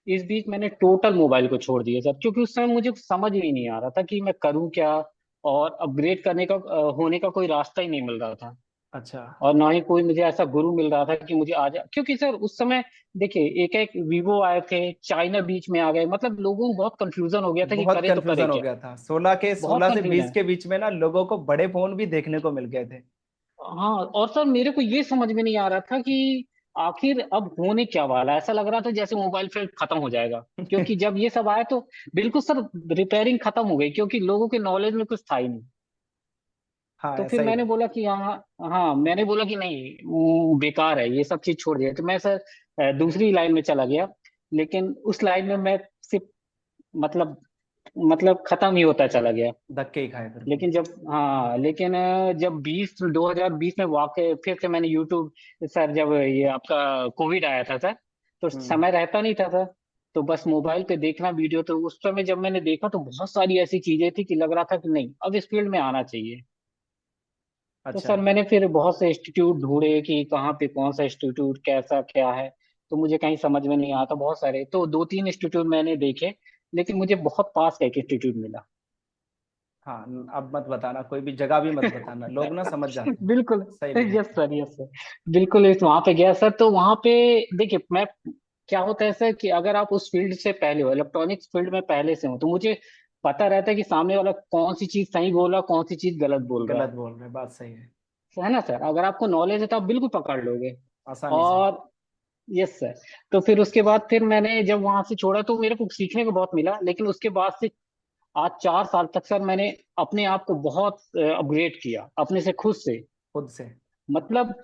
इस बीच मैंने टोटल मोबाइल को छोड़ दिया सर, क्योंकि उस समय मुझे समझ ही नहीं आ रहा था कि मैं करूँ क्या। और अपग्रेड करने का होने का कोई रास्ता ही नहीं मिल रहा था। अच्छा। और ना ही कोई मुझे ऐसा गुरु मिल रहा था कि मुझे आ जा, क्योंकि सर उस समय देखिए एक एक वीवो आए थे, चाइना बीच में आ गए, मतलब लोगों को बहुत कंफ्यूजन हो गया था कि बहुत करे तो करे कंफ्यूजन हो क्या। गया था, 16 के बहुत 16 से 20 कंफ्यूजन। के बीच में ना लोगों को बड़े फोन भी देखने को मिल गए थे। हाँ और सर मेरे को ये समझ में नहीं आ रहा था कि आखिर अब होने क्या वाला है। ऐसा लग रहा था जैसे मोबाइल फोन खत्म हो जाएगा, क्योंकि जब ये सब आया तो बिल्कुल सर रिपेयरिंग खत्म हो गई, क्योंकि लोगों के नॉलेज में कुछ था ही नहीं। हाँ, तो फिर ऐसा ही मैंने था। बोला कि हाँ, हाँ मैंने बोला कि नहीं बेकार है ये सब चीज, छोड़ दिया। तो मैं सर दूसरी लाइन में चला गया। लेकिन उस लाइन में मैं सिर्फ मतलब खत्म ही होता चला गया। धक्के ही खाए फिर भी। लेकिन जब हाँ लेकिन जब 2020 में वाकई फिर से मैंने यूट्यूब, सर जब ये आपका कोविड आया था सर, तो हम्म। समय रहता नहीं था सर, तो बस मोबाइल पे देखना वीडियो। तो उस समय जब मैंने देखा तो बहुत सारी ऐसी चीजें थी कि लग रहा था कि नहीं अब इस फील्ड में आना चाहिए। तो अच्छा। सर मैंने फिर बहुत से इंस्टीट्यूट ढूंढे कि कहाँ पे कौन सा इंस्टीट्यूट कैसा क्या है, तो मुझे कहीं समझ में नहीं आता। बहुत सारे तो 2-3 इंस्टीट्यूट मैंने देखे, लेकिन मुझे बहुत पास का एक इंस्टीट्यूट मिला। हाँ, अब मत बताना, कोई भी जगह भी मत बताना, लोग ना समझ जाते हैं। बिल्कुल। सही में। Yes sir, yes sir. बिल्कुल इस वहां पे गया सर, तो वहां पे देखिए मैं क्या होता है सर कि अगर आप उस फील्ड से पहले हो, इलेक्ट्रॉनिक्स फील्ड में पहले से हो, तो मुझे पता रहता है कि सामने वाला कौन सी चीज सही बोल रहा, कौन सी चीज गलत बोल रहा गलत बोल रहे हैं, बात सही है। है ना सर। अगर आपको नॉलेज है तो आप बिल्कुल पकड़ लोगे। आसानी से। और यस सर। तो फिर उसके बाद फिर मैंने जब वहां से छोड़ा तो मेरे को सीखने को बहुत मिला, लेकिन उसके बाद से आज 4 साल तक सर मैंने अपने आप को बहुत अपग्रेड किया अपने से, खुद से। खुद से। मतलब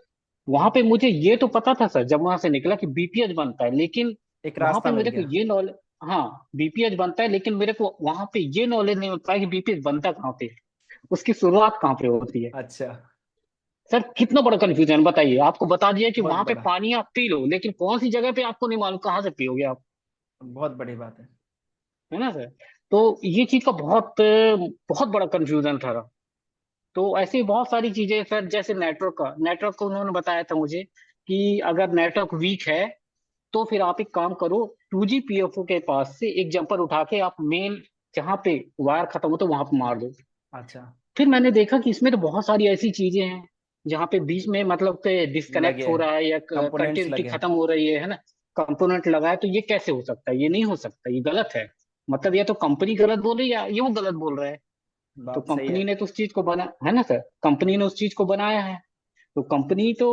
वहां पे मुझे ये तो पता था सर जब वहां से निकला कि बीपीएच बनता है, लेकिन एक वहां रास्ता पे मिल मेरे को गया। ये नॉलेज, हाँ बीपीएच बनता है, लेकिन मेरे को वहां पे ये नॉलेज नहीं मिल पाया कि बीपीएच बनता कहाँ पे, उसकी शुरुआत कहाँ पे होती है। अच्छा। सर कितना बड़ा कंफ्यूजन बताइए। आपको बता दिया कि बहुत वहां पे बड़ा। पानी आप पी लो, लेकिन कौन सी जगह पे आपको नहीं मालूम, कहाँ से पियोगे आप। बहुत बड़ी बात है। है ना सर। तो ये चीज का बहुत बहुत बड़ा कंफ्यूजन था। तो ऐसी बहुत सारी चीजें सर, जैसे नेटवर्क को उन्होंने बताया था मुझे कि अगर नेटवर्क वीक है तो फिर आप एक काम करो, 2GPFO के पास से एक जंपर उठा के आप मेन जहाँ पे वायर खत्म हो तो वहां पे मार दो। अच्छा। फिर मैंने देखा कि इसमें तो बहुत सारी ऐसी चीजें हैं जहाँ पे बीच में मतलब डिस्कनेक्ट लगे हो रहा है या कंपोनेंट्स कनेक्टिविटी लगे हैं। खत्म हो रही है ना, कंपोनेंट लगा है। तो ये कैसे हो सकता है? ये नहीं हो सकता, ये गलत है। मतलब या तो कंपनी गलत बोल रही है या ये वो गलत बोल रहा है। तो बात सही कंपनी है। ने तो उस चीज को बना है ना सर, कंपनी ने उस चीज को बनाया है। तो कंपनी तो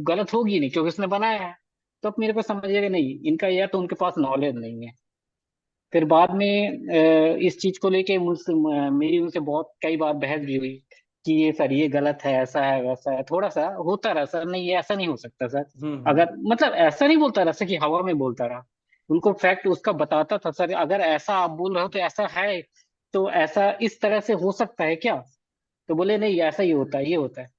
गलत होगी नहीं क्योंकि उसने बनाया है। तो अब मेरे को समझिएगा नहीं, इनका या तो उनके पास नॉलेज नहीं है। फिर बाद में इस चीज को लेके मुझसे मेरी उनसे बहुत कई बार बहस भी हुई कि ये सर ये गलत है, ऐसा है वैसा है। थोड़ा सा होता रहा सर, नहीं ये ऐसा नहीं हो सकता सर। हम्म। अगर मतलब ऐसा नहीं बोलता रहा सर कि हवा में बोलता रहा, उनको फैक्ट उसका बताता था सर, अगर ऐसा आप बोल रहे हो तो ऐसा है, तो ऐसा इस तरह से हो सकता है क्या? तो बोले नहीं ऐसा ही होता है, ये होता है।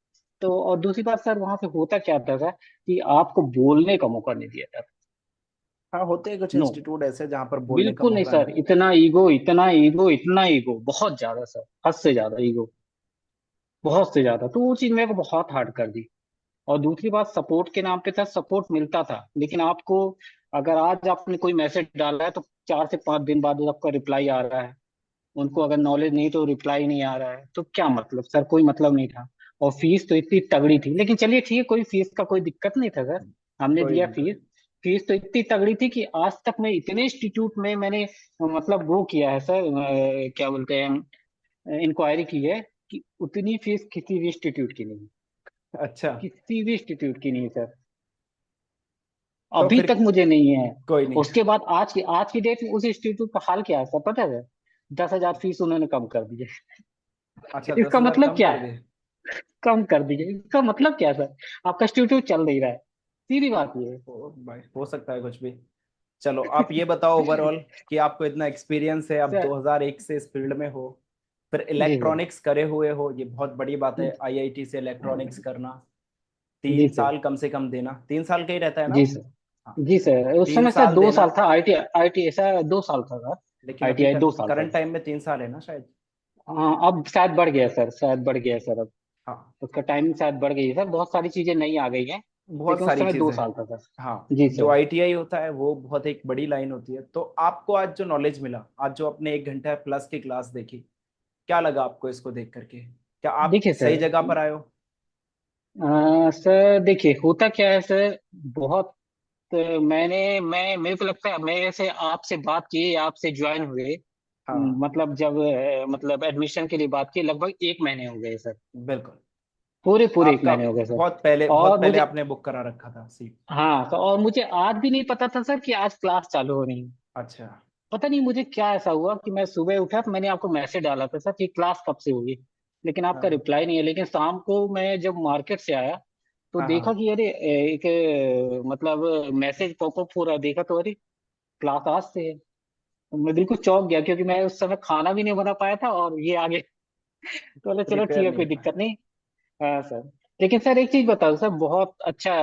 तो और दूसरी बात सर, वहां पे होता क्या था सर कि आपको बोलने का मौका नहीं दिया जाता। हाँ, होते हैं कुछ नो, इंस्टीट्यूट ऐसे जहाँ पर बोलने का बिल्कुल नहीं मौका नहीं। सर, इतना ईगो, इतना ईगो, इतना ईगो, बहुत ज्यादा सर, हद से ज्यादा ईगो, बहुत से ज्यादा। तो वो चीज मेरे को बहुत हार्ड कर दी। और दूसरी बात, सपोर्ट के नाम पे था, सपोर्ट मिलता था, लेकिन आपको अगर आज आपने कोई मैसेज डाला है तो 4 से 5 दिन बाद आपका रिप्लाई आ रहा है। उनको अगर नॉलेज नहीं तो रिप्लाई नहीं आ रहा है, तो क्या मतलब सर? कोई मतलब नहीं था। और फीस तो इतनी तगड़ी थी, लेकिन चलिए ठीक है, कोई फीस का कोई दिक्कत नहीं था सर, हमने कोई दिया नहीं, कोई फीस। फीस तो इतनी तगड़ी थी कि आज तक मैं इतने इंस्टीट्यूट में मैंने मतलब वो किया है सर, क्या बोलते हैं, इंक्वायरी की है कि उतनी फीस किसी भी इंस्टीट्यूट की नहीं, नहीं। अच्छा। किसी भी इंस्टीट्यूट की नहीं सर, तो अभी फिर तक मुझे नहीं है। कोई नहीं। उसके बाद आज की डेट में उस इंस्टीट्यूट का हाल क्या है सर पता है? 10,000 फीस उन्होंने कम कर दी है। अच्छा, दस इसका हजार मतलब कम क्या कर है? दिए। कम कर दीजिए, इसका मतलब क्या है सर? आपका इंस्टीट्यूट चल नहीं रहा है, सीधी बात ये है। भाई हो सकता है कुछ भी। चलो आप ये बताओ ओवरऑल कि आपको इतना एक्सपीरियंस है, आप सर 2001 से इस फील्ड में हो, फिर जी सर। इलेक्ट्रॉनिक्स करे हुए हो, ये बहुत बड़ी बात है आईआईटी से इलेक्ट्रॉनिक्स करना। जी तीन सर। साल कम से कम देना, 3 साल का ही रहता है ना जी वो? सर। हाँ। जी सर, उस तीन समय सर साल 2 साल देना, था। आई टी, ऐसा 2 साल था सर। लेकिन अभी ITI 2 साल था करंट सर। टाइम में 3 साल है ना शायद। हाँ अब शायद बढ़ गया सर, शायद बढ़ गया सर अब। हाँ, उसका टाइमिंग शायद बढ़ गई है सर, बहुत सारी चीजें नई आ गई हैं। बहुत लेकिन उस सारी समय दो चीजें। साल था सर। हाँ, जी जो सर। आईटीआई होता है वो बहुत एक बड़ी लाइन होती है। तो आपको आज जो नॉलेज मिला, आज जो आपने 1 घंटा प्लस की क्लास देखी, क्या लगा आपको इसको देख करके? क्या आप देखिए सही सर, जगह पर आए हो? सर देखिए होता क्या है सर, बहुत मैं मेरे को लगता है मेरे से आपसे बात की, आपसे ज्वाइन हुए, हाँ, मतलब जब मतलब एडमिशन के लिए बात की, लगभग 1 महीने हो गए सर। बिल्कुल। पूरे पूरे एक आपका महीने हो गए सर। बहुत और पहले मुझे, आपने बुक करा रखा था सीट। हाँ तो और मुझे आज भी नहीं पता था सर कि आज क्लास चालू हो रही है। अच्छा। पता नहीं मुझे क्या ऐसा हुआ कि मैं सुबह उठा तो मैंने आपको मैसेज डाला था सर कि क्लास कब से होगी, लेकिन आपका हाँ रिप्लाई नहीं है। लेकिन शाम को मैं जब मार्केट से आया तो हाँ देखा हाँ। कि अरे एक मतलब मैसेज पॉपअप हो रहा है, देखा तो अरे क्लास आज से है। तो मैं बिल्कुल चौंक गया क्योंकि मैं उस समय खाना भी नहीं बना पाया था और ये आगे। तो बोले चलो ठीक प्रिपेयर है, नहीं कोई हो पाए। दिक्कत नहीं। हाँ सर। लेकिन सर एक चीज बताओ सर, बहुत अच्छा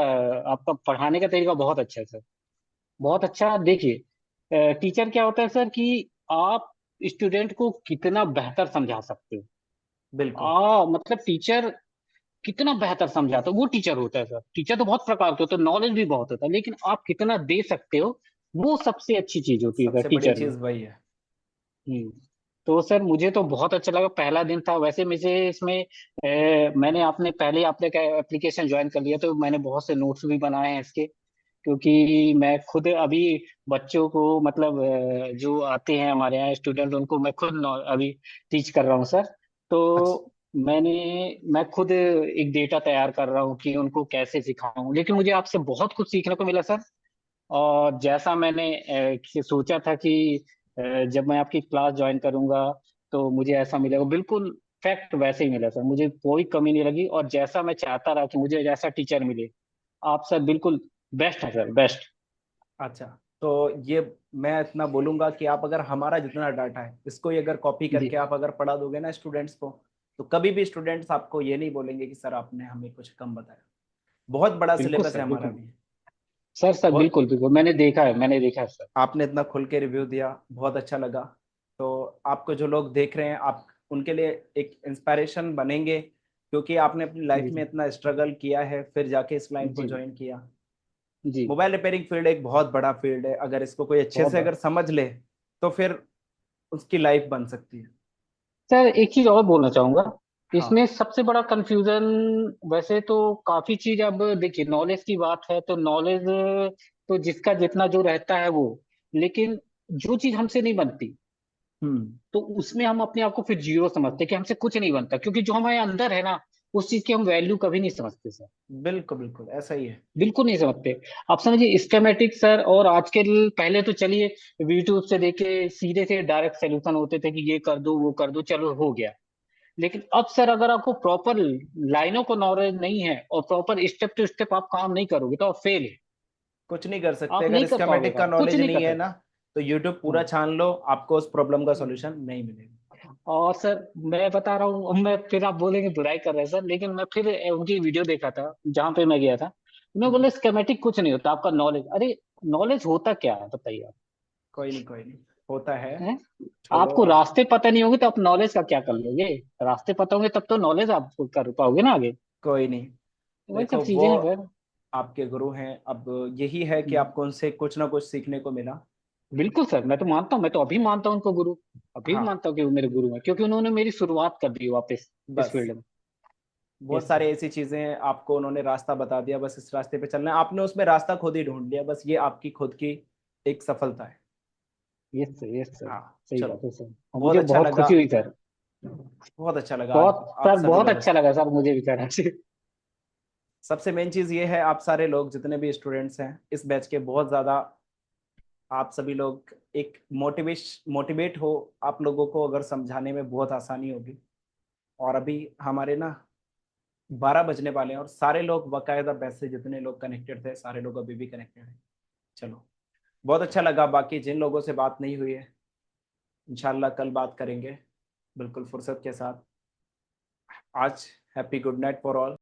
आपका पढ़ाने का तरीका बहुत अच्छा है सर, बहुत अच्छा। देखिए टीचर क्या होता है सर कि आप स्टूडेंट को कितना बेहतर समझा सकते हो। बिल्कुल। मतलब टीचर कितना बेहतर समझाता है वो टीचर होता है सर। टीचर तो बहुत प्रकार के होते हैं, नॉलेज भी बहुत होता है, लेकिन आप कितना दे सकते हो वो सबसे अच्छी चीज होती है सर सबसे बड़ी टीचर में। चीज वही है। हम्म। तो सर मुझे तो बहुत अच्छा लगा, पहला दिन था। वैसे मुझे इसमें मैंने आपने पहले आपने का एप्लीकेशन ज्वाइन कर लिया तो मैंने बहुत से नोट्स भी बनाए हैं इसके, क्योंकि मैं खुद अभी बच्चों को मतलब जो आते हैं हमारे यहाँ स्टूडेंट, उनको मैं खुद अभी टीच कर रहा हूँ सर। अच्छा। तो मैं खुद एक डेटा तैयार कर रहा हूँ कि उनको कैसे सिखाऊं। लेकिन मुझे आपसे बहुत कुछ सीखने को मिला सर। और जैसा मैंने सोचा था कि जब मैं आपकी क्लास ज्वाइन करूंगा तो मुझे ऐसा मिलेगा, बिल्कुल फैक्ट वैसे ही मिला सर। मुझे कोई कमी नहीं लगी, और जैसा मैं चाहता रहा कि मुझे जैसा टीचर मिले, आप सर बिल्कुल बेस्ट है सर, बेस्ट। अच्छा, तो ये मैं इतना बोलूंगा कि आप अगर हमारा जितना डाटा है इसको ही अगर कॉपी जी करके आप अगर पढ़ा दोगे ना स्टूडेंट्स को, तो कभी भी स्टूडेंट्स आपको ये नहीं बोलेंगे कि सर आपने हमें कुछ कम बताया। बहुत बड़ा बिल्कुल सिलेबस है सर, हमारा बिल्कुल। भी। सर सर बहुत। बिल्कुल बिल्कुल, मैंने देखा है, मैंने देखा है सर। आपने इतना खुल के रिव्यू दिया, बहुत अच्छा लगा। तो आपको जो लोग देख रहे हैं, आप उनके लिए एक इंस्पायरेशन बनेंगे, क्योंकि आपने अपनी लाइफ जी में इतना स्ट्रगल किया है फिर जाके इस लाइन को जी ज्वाइन किया। जी। मोबाइल रिपेयरिंग फील्ड एक बहुत बड़ा फील्ड है, अगर इसको कोई अच्छे बहुत से बार अगर समझ ले तो फिर उसकी लाइफ बन सकती है। सर एक चीज और बोलना चाहूंगा। इसमें सबसे बड़ा कंफ्यूजन, वैसे तो काफी चीज, अब देखिए नॉलेज की बात है तो नॉलेज तो जिसका जितना जो रहता है वो, लेकिन जो चीज हमसे नहीं बनती हम्म। तो उसमें हम अपने आप को फिर जीरो समझते हैं कि हमसे कुछ नहीं बनता, क्योंकि जो हमारे अंदर है ना उस चीज की हम वैल्यू कभी नहीं समझते सर। बिल्कुल बिल्कुल ऐसा ही है। बिल्कुल नहीं समझते। आप समझिए स्केमेटिक सर, और आजकल, पहले तो चलिए यूट्यूब से देखे सीधे से डायरेक्ट सोल्यूशन होते थे कि ये कर दो वो कर दो चलो हो गया। लेकिन अब सर अगर आपको प्रॉपर लाइनों को नॉलेज नहीं है और प्रॉपर स्टेप टू स्टेप आप काम नहीं करोगे तो आप फेल है। कुछ नहीं कर सकते आप अगर नहीं कर पाओगे स्कीमेटिक का काम, कुछ नॉलेज नहीं नहीं कर है सकते। ना, तो यूट्यूब पूरा हाँ। छान लो, आपको उस प्रॉब्लम का सॉल्यूशन नहीं मिलेगा। और सर मैं बता रहा हूँ, मैं फिर आप बोलेंगे बुराई कर रहे हैं सर, लेकिन मैं फिर उनकी वीडियो देखा था जहां पे मैं गया था। उन्होंने हम्म। बोले स्केमेटिक कुछ नहीं होता, आपका नॉलेज, अरे नॉलेज होता क्या है बताइए आप। कोई नहीं कोई नहीं, होता है। हैं? छोड़ो आपको आप। रास्ते पता नहीं होंगे तो आप नॉलेज का क्या कर लोगे। रास्ते पता होंगे तब तो नॉलेज आप कर पाओगे ना आगे। कोई नहीं। वही सब देखो वो चीजें हैं सर। आपके गुरु हैं, अब यही है कि आपको उनसे कुछ ना कुछ सीखने को मिला। बिल्कुल सर, मैं तो मानता हूँ, मैं तो अभी मानता हूँ उनको गुरु। अभी भी हाँ मानता हूँ कि वो मेरे गुरु हैं, क्योंकि उन्होंने मेरी शुरुआत कर दी वापस इस बस, फील्ड में। बहुत यस सर। सारी ऐसी चीजें हैं, आपको उन्होंने रास्ता बता दिया, बस इस रास्ते पे चलना है, आपने उसमें रास्ता खुद ही ढूंढ लिया, बस ये आपकी खुद की एक सफलता है। Yes sir, yes sir. हाँ सही चलो, बात है सर, और बहुत मुझे अच्छा बहुत लगा। खुशी हुई सर। बहुत अच्छा लगा आज बहुत आप सर, सभी बहुत लोगों अच्छा से। लगा सर मुझे भी सर आपसे। सबसे मेन चीज ये है, आप सारे लोग जितने भी स्टूडेंट्स हैं इस बैच के, बहुत ज्यादा आप सभी लोग एक मोटिवेट हो, आप लोगों को अगर समझाने में बहुत आसानी होगी। और अभी हमारे ना 12 बजने वाले हैं, और सारे लोग बाकायदा बैच से जितने लोग कनेक्टेड थे सारे लोग अभी भी कनेक्टेड हैं। चलो, बहुत अच्छा लगा, बाकी जिन लोगों से बात नहीं हुई है इंशाल्लाह कल बात करेंगे बिल्कुल फुर्सत के साथ। आज happy good night for all.